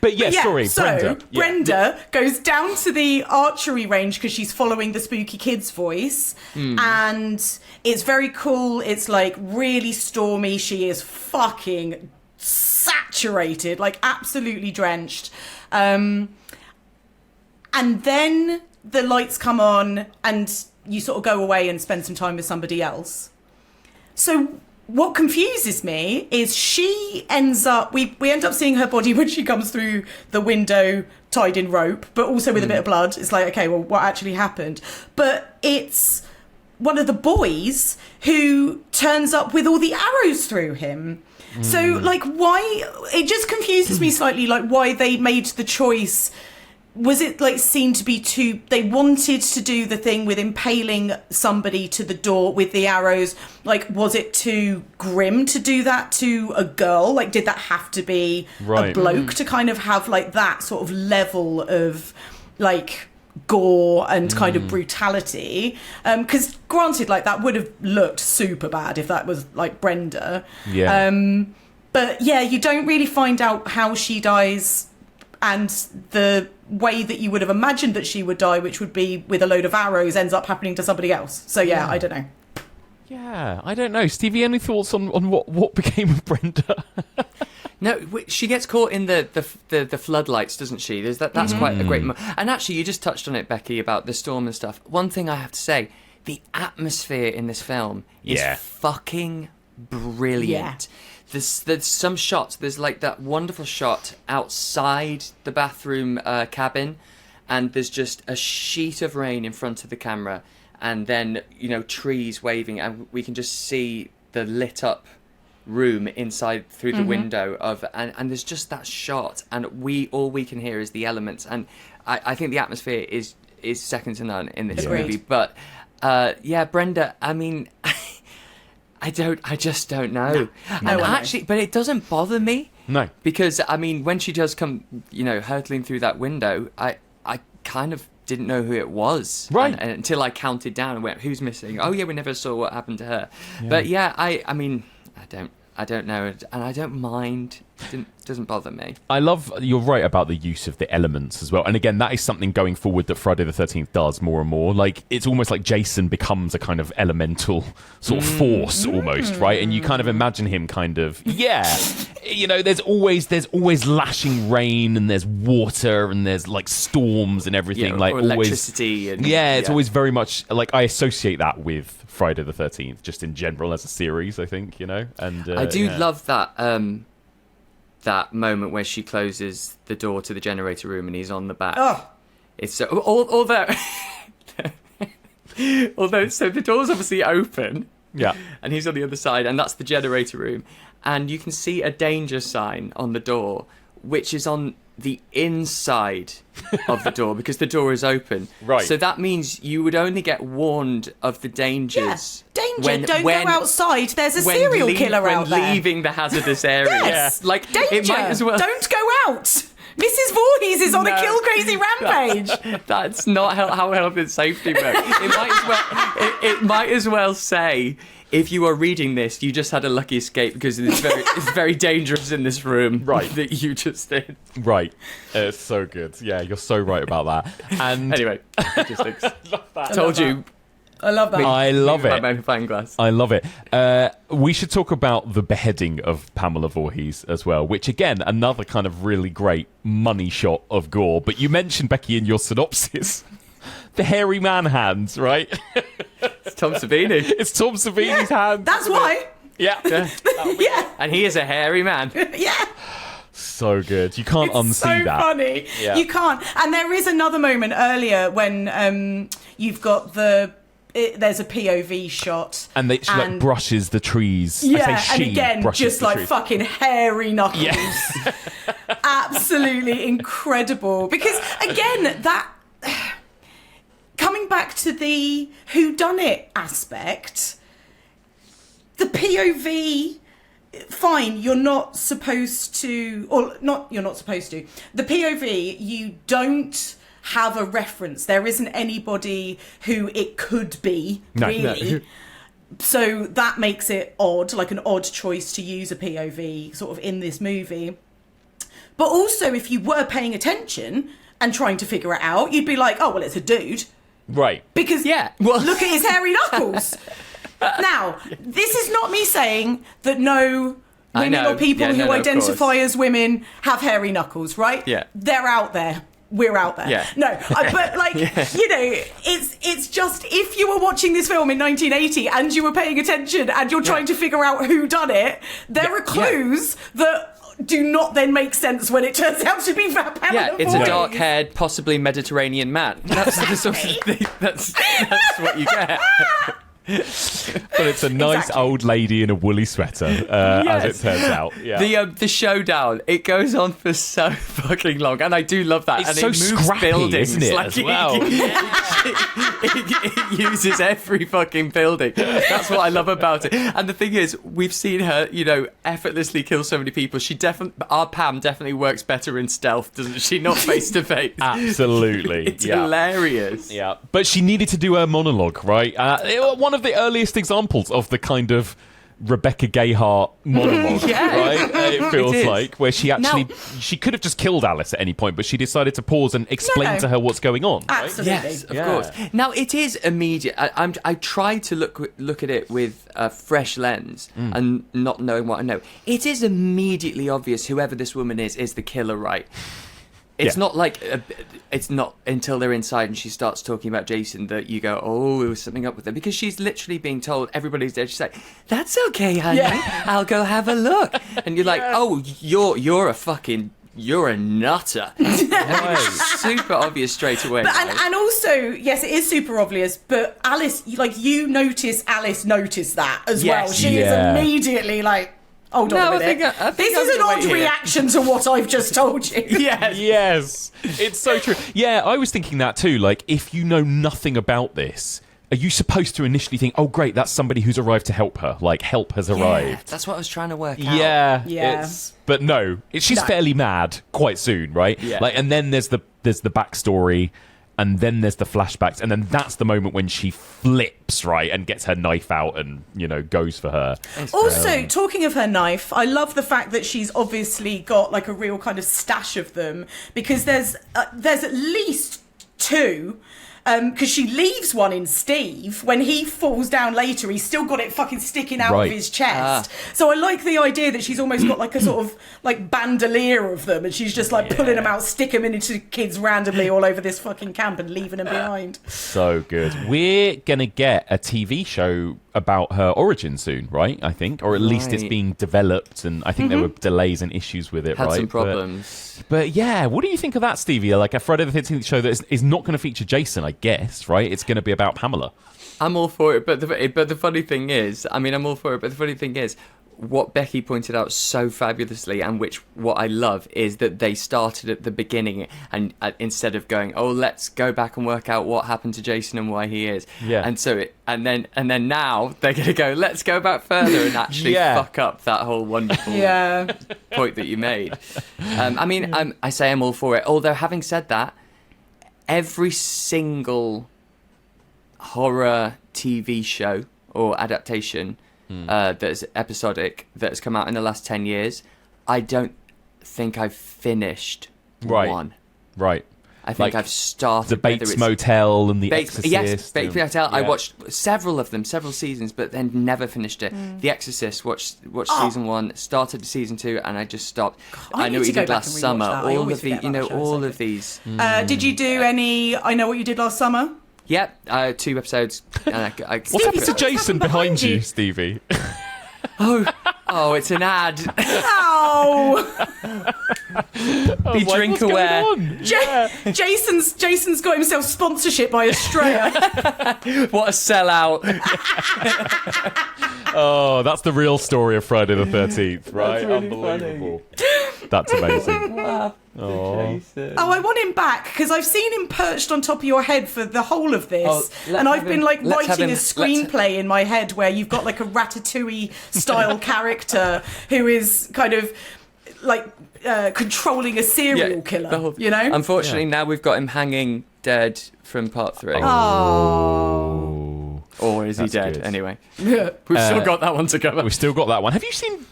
But sorry, so Brenda. Brenda goes down to the archery range because she's following the spooky kid's voice. And it's very cool. It's like really stormy. She is fucking saturated, like absolutely drenched. And then the lights come on and you sort of go away and spend some time with somebody else. So what confuses me is she ends up, we end up seeing her body when she comes through the window tied in rope, but also with a bit of blood. It's like, okay, well, what actually happened? But it's one of the boys who turns up with all the arrows through him. So, like, why... It just confuses me slightly, like, why they made the choice. Was it, like, seen to be too... They wanted to do the thing with impaling somebody to the door with the arrows. Like, was it too grim to do that to a girl? Like, did that have to be a bloke to kind of have, like, that sort of level of, like, gore and kind of brutality. Because granted, like, that would have looked super bad if that was like Brenda. Yeah. But yeah, you don't really find out how she dies, and the way that you would have imagined that she would die, which would be with a load of arrows, ends up happening to somebody else. So yeah. I don't know. Yeah, I don't know. Stevie, any thoughts on what became of Brenda? No, she gets caught in the floodlights, doesn't she? That's quite a great moment. And actually, you just touched on it, Becky, about the storm and stuff. One thing I have to say, the atmosphere in this film is fucking brilliant. There's some shots. There's like that wonderful shot outside the bathroom cabin, and there's just a sheet of rain in front of the camera, and then, you know, trees waving, and we can just see the lit up room inside through the window of, and there's just that shot, and all we can hear is the elements, and I think the atmosphere is second to none in this movie. But Brenda, I mean, I just don't know. No and one actually, but it doesn't bother me. No. Because, I mean, when she does come, you know, hurtling through that window, I kind of didn't know who it was. Right. And until I counted down and went, who's missing? Oh, yeah, we never saw what happened to her. Yeah. But, yeah, I mean, I don't know. And I don't mind. It doesn't bother me. You're right about the use of the elements as well. And again, that is something going forward that Friday the 13th does more and more. Like, it's almost like Jason becomes a kind of elemental sort of force almost, right? And you kind of imagine him kind of, you know, there's always lashing rain, and there's water, and there's like storms and everything. Yeah, like or always, electricity. And, it's always very much like, I associate that with Friday the 13th just in general as a series, I think, you know. And I do love that that moment where she closes the door to the generator room and he's on the back. Oh, it's so, although so the door's obviously open, and he's on the other side, and that's the generator room, and you can see a danger sign on the door, which is on the inside of the door because the door is open. Right. So that means you would only get warned of the dangers. Danger! Don't go outside. There's a serial killer out there. When leaving the hazardous area. Yes. Like, danger! it might as well. Don't go out. Mrs. Voorhees is on a kill crazy rampage. That's not how health and safety works. It might as well say, if you are reading this, you just had a lucky escape because it's very dangerous in this room. Right. That you just did. Right. It's so good. Yeah, you're so right about that. And anyway, logistics. I love that. I love it. My magnifying glass. I love it. We should talk about the beheading of Pamela Voorhees as well, which, again, another kind of really great money shot of Gore. But you mentioned, Becky, in your synopsis, the hairy man hands, right? It's Tom Savini. It's Tom Savini's hands. That's why. Yeah. Yeah. And he is a hairy man. Yeah. So good. You can't unsee so that. Funny. Yeah. You can't. And there is another moment earlier when you've got there's a POV shot, and she like brushes the trees. Yeah, and again, just like fucking hairy knuckles. Yeah. Absolutely incredible. Because again, that coming back to the whodunit aspect, the POV. Fine, you're not supposed to, or not. You're not supposed to. The POV, you don't have a reference. There isn't anybody who it could be, really. No. So that makes it odd, like an odd choice to use a POV sort of in this movie. But also, if you were paying attention and trying to figure it out, you'd be like, oh, well, it's a dude. Right. Because look at his hairy knuckles. Now, this is not me saying that no women or people who identify as women have hairy knuckles, right? Yeah. They're out there. We're out there. Yeah. No, but like, you know, it's just, if you were watching this film in 1980 and you were paying attention and you're trying to figure out who done it, there are clues that do not then make sense when it turns out to be Pamela Yeah, it's Voorhees. a dark-haired, possibly Mediterranean man. That's the sort of thing, that's what you get. But it's a nice Exactly. old lady in a woolly sweater, as it turns out. Yeah. The showdown, it goes on for so fucking long, and I do love that. It's and so it moves scrappy, buildings, isn't it, like, as well? it uses every fucking building. That's what I love about it. And the thing is, we've seen her, effortlessly kill so many people. Our Pam definitely works better in stealth, doesn't she? Not face to face. Absolutely. It's hilarious. Yeah, but she needed to do her monologue, right? One of the earliest examples of the kind of Rebecca Gayheart monologue, right? It feels is. like, where she could have just killed Alice at any point, but she decided to pause and explain to her what's going on. Right? Absolutely. Yes, of course. Now it is immediate. I try to look at it with a fresh lens and not knowing what I know. It is immediately obvious whoever this woman is the killer, right? It's not like it's not until they're inside and she starts talking about Jason that you go, oh, there was something up with them, because she's literally being told everybody's dead. She's like, that's okay, honey. Yeah. I'll go have a look. And you're like, oh, you're a nutter. It's super obvious straight away. But, right? and also, yes, it is super obvious, but Alice, you notice Alice noticed that as Yes. well. She Yeah. is immediately like, hold on No, a I minute. think This I'm is an gonna odd wait here. reaction to what I've just told you. Yes, it's so true. Yeah, I was thinking that too. Like, if you know nothing about this, are you supposed to initially think, oh, great, that's somebody who's arrived to help her? Like, help has arrived. That's what I was trying to work out. Yeah, Yeah. but no, she's No. fairly mad quite soon, right? Yeah. Like, and then there's the backstory, and then there's the flashbacks, and then that's the moment when she flips, right, and gets her knife out and goes for her. Also, talking of her knife, I love the fact that she's obviously got like a real kind of stash of them, because there's at least two. Because she leaves one in Steve. When he falls down later, he's still got it fucking sticking out Right. of his chest. So I like the idea that she's almost got like a sort of like bandolier of them, and she's just like pulling them out, sticking them into kids randomly all over this fucking camp and leaving them behind. So good. We're gonna get a TV show about her origin soon, right? I think, or at least it's Right. being developed, and I think there were delays and issues with it. Had right? some problems. But yeah, what do you think of that, Stevie? Like a Friday the 13th show that is not going to feature Jason, I guess, right? It's going to be about Pamela. I'm all for it, but the funny thing is, I'm all for it, but the funny thing is, what Becky pointed out so fabulously, and what I love, is that they started at the beginning, and instead of going, oh, let's go back and work out what happened to Jason and why he is, and then now they're gonna go, let's go back further and actually fuck up that whole wonderful point that you made. I say I'm all for it. Although, having said that, every single horror TV show or adaptation that's episodic that's come out in the last 10 years, I don't think I've finished one. Right. I think I've started the Bates Motel and the Exorcist. Yes, Bates Motel. I Yeah. watched several of them, several seasons, but then never finished it. The Exorcist, watched season 1, started season 2, and I just stopped. I I need know what to you go did back last and rewatch summer. that. I All always of the, forget about that show, all so of these. Did you do any I Know What You Did Last Summer? Yep, 2 episodes. And I What's happened to Something's Jason happened behind behind you, you. Stevie? Oh, it's an ad. Oh! Be drink aware. Jason's got himself sponsorship by Australia. What a sellout. Oh, that's the real story of Friday the 13th, right? really Unbelievable. That's amazing. Oh. Oh, I want him back, because I've seen him perched on top of your head for the whole of this, let's and I've have been him- like let's have writing a him- screenplay in my head where you've got like a Ratatouille style character who is kind of like controlling a serial killer, you know? Unfortunately, now we've got him hanging dead from part 3. Oh. Or is That's he dead? good. Anyway, we've still got that one to go. We've still got that one. Have you seen...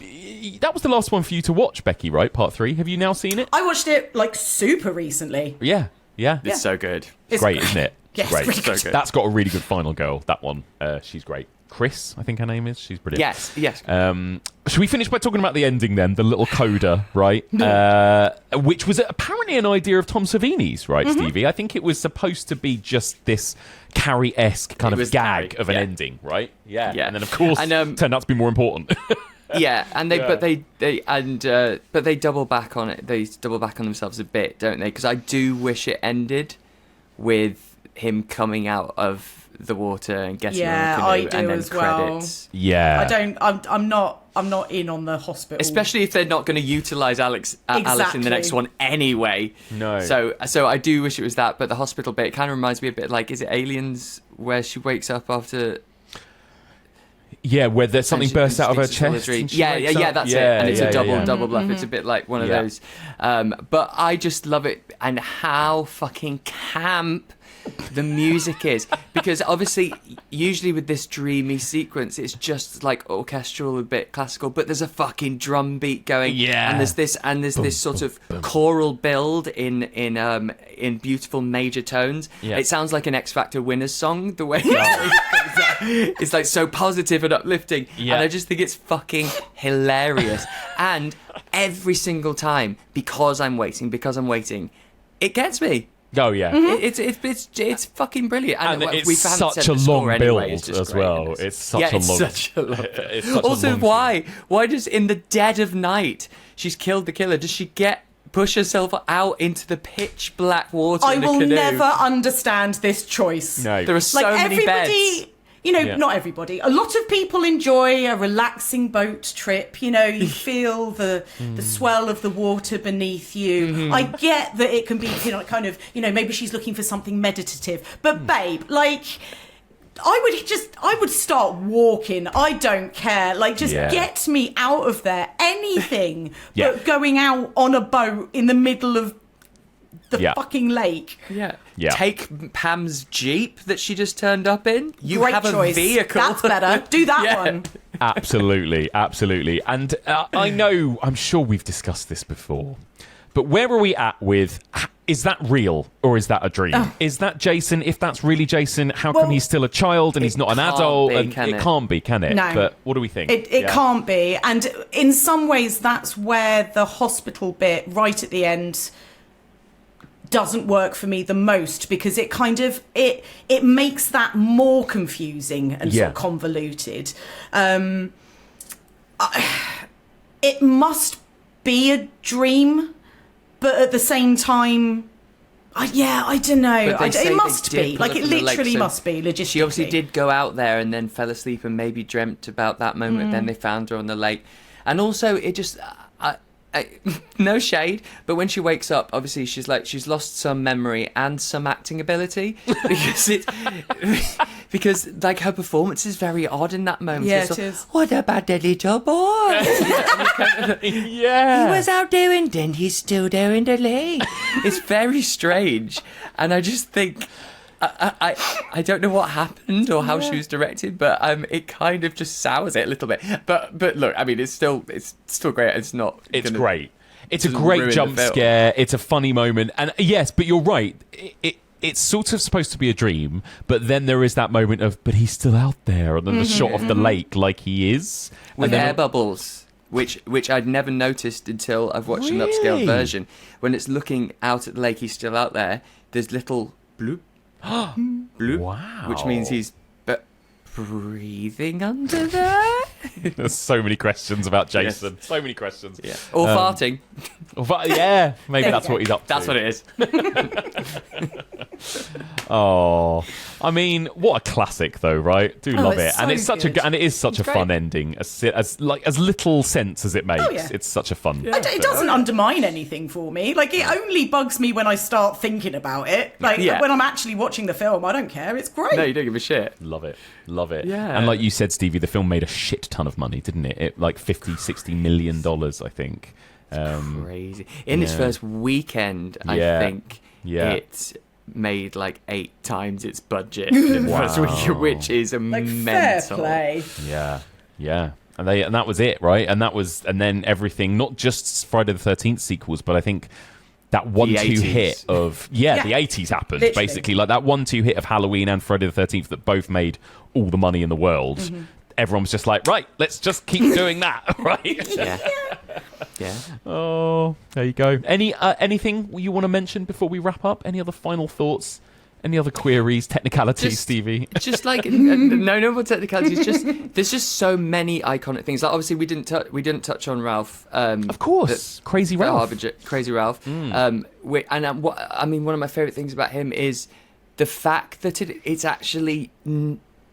That was the last one for you to watch, Becky, right? Part 3. Have you now seen it? I watched it like super recently. Yeah. It's so good. It's Great, isn't it? Yes, Great. really good. So good. That's got a really good final girl, that one. She's great. Chris, I think her name is. She's brilliant. Yes. Should we finish by talking about the ending then? The little coda, right? Which was apparently an idea of Tom Savini's, right, Stevie? I think it was supposed to be just this Carrie-esque kind It of was gag Carrie, of an yeah. ending, right? Yeah. Yeah. And then, of course, And, turned out to be more important. Yeah, and but they double back on it. They double back on themselves a bit, don't they? Because I do wish it ended with him coming out of the water and getting Yeah, on the canoe I do and then as well. credits. Yeah. I'm not in on the hospital. Especially if they're not going to utilise Alex in the Exactly. next one anyway. No. So I do wish it was that, but the hospital bit kind of reminds me a bit like, is it Aliens, where she wakes up after... Yeah, where there's something and bursts out of her thinks it's all a chest. dream. and she Yeah, wakes up. that's it. And it's a yeah. double bluff. It's a bit like one of Yeah. those. But I just love it, and how fucking camp the music is, because obviously usually with this dreamy sequence it's just like orchestral, a bit classical, but there's a fucking drum beat going, Yeah. and there's this sort of choral build in beautiful major tones. Yeah. It sounds like an X Factor winners song, the way it's like so positive and uplifting. Yeah. And I just think it's fucking hilarious. And every single time, because I'm waiting, it gets me. Oh yeah. It's fucking brilliant, And we it's haven't such said a the score long anyway, build it's just as great. well. It's such Yeah, a it's long. such a long build. It's such Also, a long why does in the dead of night she's killed the killer? Does she push herself out into the pitch black water? I in the will canoe? never understand this choice. No. There are so many everybody, beds. Yeah. not everybody. A lot of people enjoy a relaxing boat trip. You feel the swell of the water beneath you. Mm-hmm. I get that it can be, kind of, maybe she's looking for something meditative. But babe, I would start walking. I don't care. Yeah. Get me out of there. Anything Yeah. but going out on a boat in the middle of the Yeah. fucking lake. Yeah. Yeah. Take Pam's Jeep that she just turned up in. You Great have choice. a vehicle. That's better. Do that Yeah. one. Absolutely. And I'm sure we've discussed this before, but where are we at with, is that real or is that a dream? Is that Jason? If that's really Jason, how come he's still a child and he's not an can't adult? be, And can it it? can't be, can it? No. But what do we think? It Yeah. can't be. And in some ways, that's where the hospital bit right at the end doesn't work for me the most, because it kind of it makes that more confusing and sort Yeah. of convoluted. It must be a dream, but at the same time, I don't know. But they say It they must did be. pull her It from the lake, literally so must be, logistically. She obviously did go out there and then fell asleep and maybe dreamt about that moment. Then they found her on the lake. And also, it just... no shade, but when she wakes up, obviously she's lost some memory and some acting ability, because like her performance is very odd in that moment. Yeah, It's it like, is. what about the little boy? Yeah. He was out doing, then he's still there in the lake. It's very strange, and I just think I don't know what happened or how she was directed, but it kind of just sours it a little bit. But look, I mean, it's still great. It's not. It's gonna- great. It's a doesn't great ruin the jump film. scare. It's a funny moment. And yes, but you're right. It's sort of supposed to be a dream, but then there is that moment of, but he's still out there, and then the shot of the lake like he is. with and then air bubbles, which I'd never noticed until I've watched an upscale Really? version. When it's looking out at the lake, he's still out there. There's little bloop, bloop, Wow. which means he's breathing under there. There's so many questions about Jason. So many questions. Yeah, or farting. But yeah, maybe There you that's go. what he's up to. That's what it is. Oh, I mean, what a classic, though, right? Do love it, it's and so it's such good. and it is such It's a fun ending, as little sense as it makes. yeah. It's such a fun. It doesn't undermine anything for me. It only bugs me when I start thinking about it. Yeah. When I'm actually watching the film, I don't care. It's great. No, you don't give a shit. Love it. Yeah. And like you said, Stevie, the film made a shit ton of money, didn't it? It like $50-60 million, I think. Crazy. In its yeah. first weekend, Yeah. I think Yeah. it made like 8 times its budget in the first week, which is Fair mental. play. Yeah. And that was it, right? And then everything, not just Friday the 13th sequels, but I think that 1-2 80s. hit of the 80s happened, Literally. basically. Like that 1-2 hit of Halloween and Friday the 13th that both made all the money in the world. Mm-hmm. Everyone was just like, right, let's just keep doing that, right? Yeah. Oh, there you go. Anything you want to mention before we wrap up? Any other final thoughts? Any other queries, technicalities, Just- Stevie? It's just like no more technicalities. There's just so many iconic things. Like obviously we didn't touch on Ralph. Of course, Crazy the Ralph. Harbinger, Crazy Ralph. One of my favorite things about him is the fact that it's actually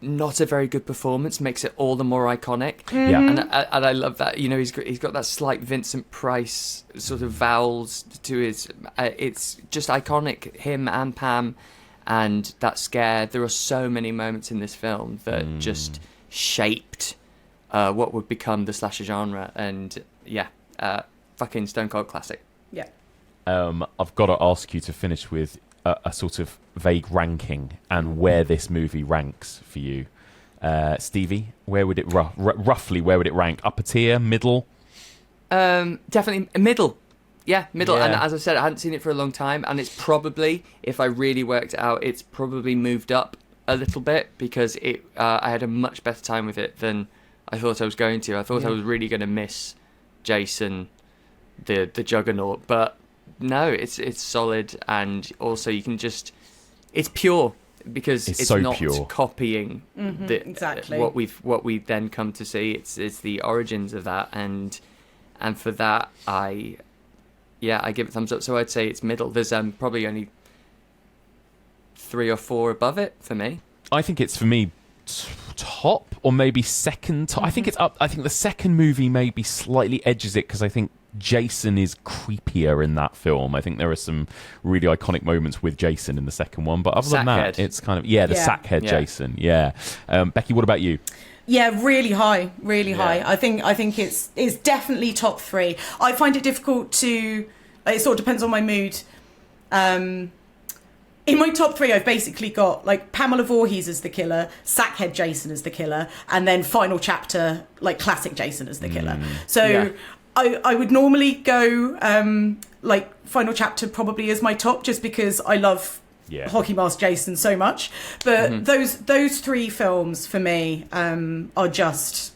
not a very good performance makes it all the more iconic. Yeah. And I love that. You know, he's got that slight Vincent Price sort of vowels to his. It's just iconic. Him and Pam, and that scare. There are so many moments in this film that just shaped what would become the slasher genre. And yeah, fucking stone cold classic. Yeah. I've got to ask you to finish with a sort of vague ranking and where this movie ranks for you. Stevie, where would it roughly where would it rank? Upper tier, middle? Definitely middle. Yeah, middle. Yeah. And as I said, I hadn't seen it for a long time, and it's probably, if I really worked it out, it's probably moved up a little bit because I had a much better time with it than I thought I was going to. I thought I was really going to miss Jason, the Juggernaut, but no, it's solid, and also you can just, it's pure because it's so not pure. copying exactly what we then come to see. It's the origins of that, and for that I give it thumbs up. So I'd say it's middle. There's probably only 3 or 4 above it for me. I think it's for me top or maybe second top. I think it's up. I think the second movie maybe slightly edges it because I think Jason is creepier in that film. I think there are some really iconic moments with Jason in the second one, but other than that, it's kind of the sackhead Jason. Yeah. Becky, what about you? Yeah, really high. I think it's definitely top 3. I find it difficult to. It sort of depends on my mood. In my top 3, I've basically got like Pamela Voorhees as the killer, Sackhead Jason as the killer, and then final chapter like classic Jason as the killer. So I would normally go like final chapter probably as my top, just because I love Hockey Mask Jason so much. But those 3 films for me are just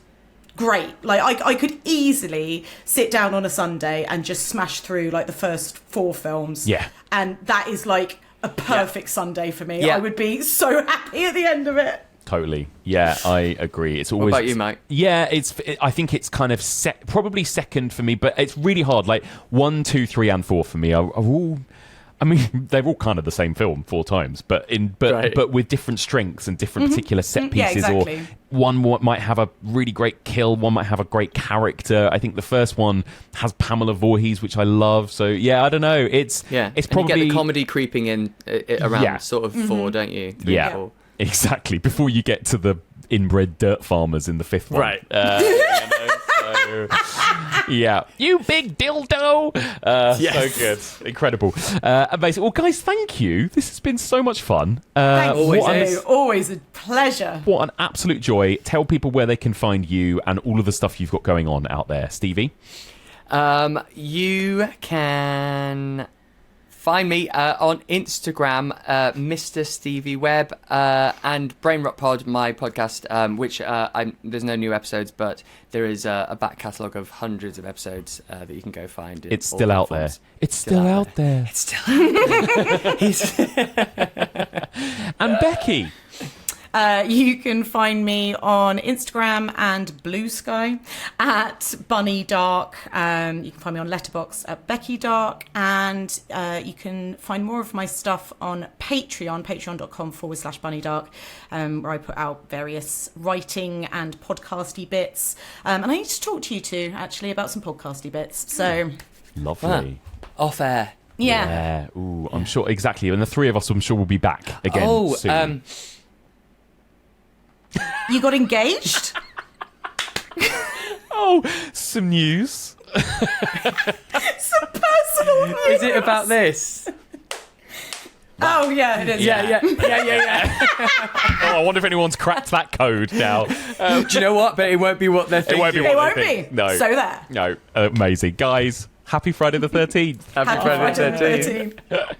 great. Like I could easily sit down on a Sunday and just smash through like the first 4 films. Yeah, and that is like a perfect Sunday for me. I would be so happy at the end of it. Totally. Yeah, I agree. It's always. What about you, Mike? Yeah, I think it's kind of probably second for me, but it's really hard. Like 1, 2, 3, and 4 for me are all. I mean, they're all kind of the same film 4 times, but with different strengths and different particular set pieces. Yeah, exactly. Or one might have a really great kill, one might have a great character. I think the first one has Pamela Voorhees, which I love. So yeah, I don't know. It's probably you get the comedy creeping in around sort of 4, don't you? 3 and 4. Exactly. Before you get to the inbred dirt farmers in the 5th one, right? Yeah, you big dildo. So good, incredible, amazing. Well, guys, thank you. This has been so much fun. Always a pleasure. What an absolute joy. Tell people where they can find you and all of the stuff you've got going on out there, Stevie. You can find me on Instagram, Mr. Stevie Webb, and Brain Rot Pod, my podcast, which there's no new episodes, but there is a back catalogue of hundreds of episodes that you can go find. It's still out there. It's still out there. It's still out there. And Becky? You can find me on Instagram and Blue Sky at Bunny Darke. You can find me on Letterboxd at Becky Darke, and you can find more of my stuff on Patreon, patreon.com/Bunny Darke, where I put out various writing and podcasty bits. And I need to talk to you two actually about some podcasty bits. So lovely. Off air. Yeah. Ooh, I'm sure exactly. And the 3 of us, I'm sure, will be back again soon. You got engaged? Some news. Some personal news. Is it about this? Oh, yeah, it is. Yeah. I wonder if anyone's cracked that code now. Do you know what? But it won't be what they're thinking. It won't be. No. So there. No. Amazing. Guys, happy Friday the 13th. Happy Friday the 13th.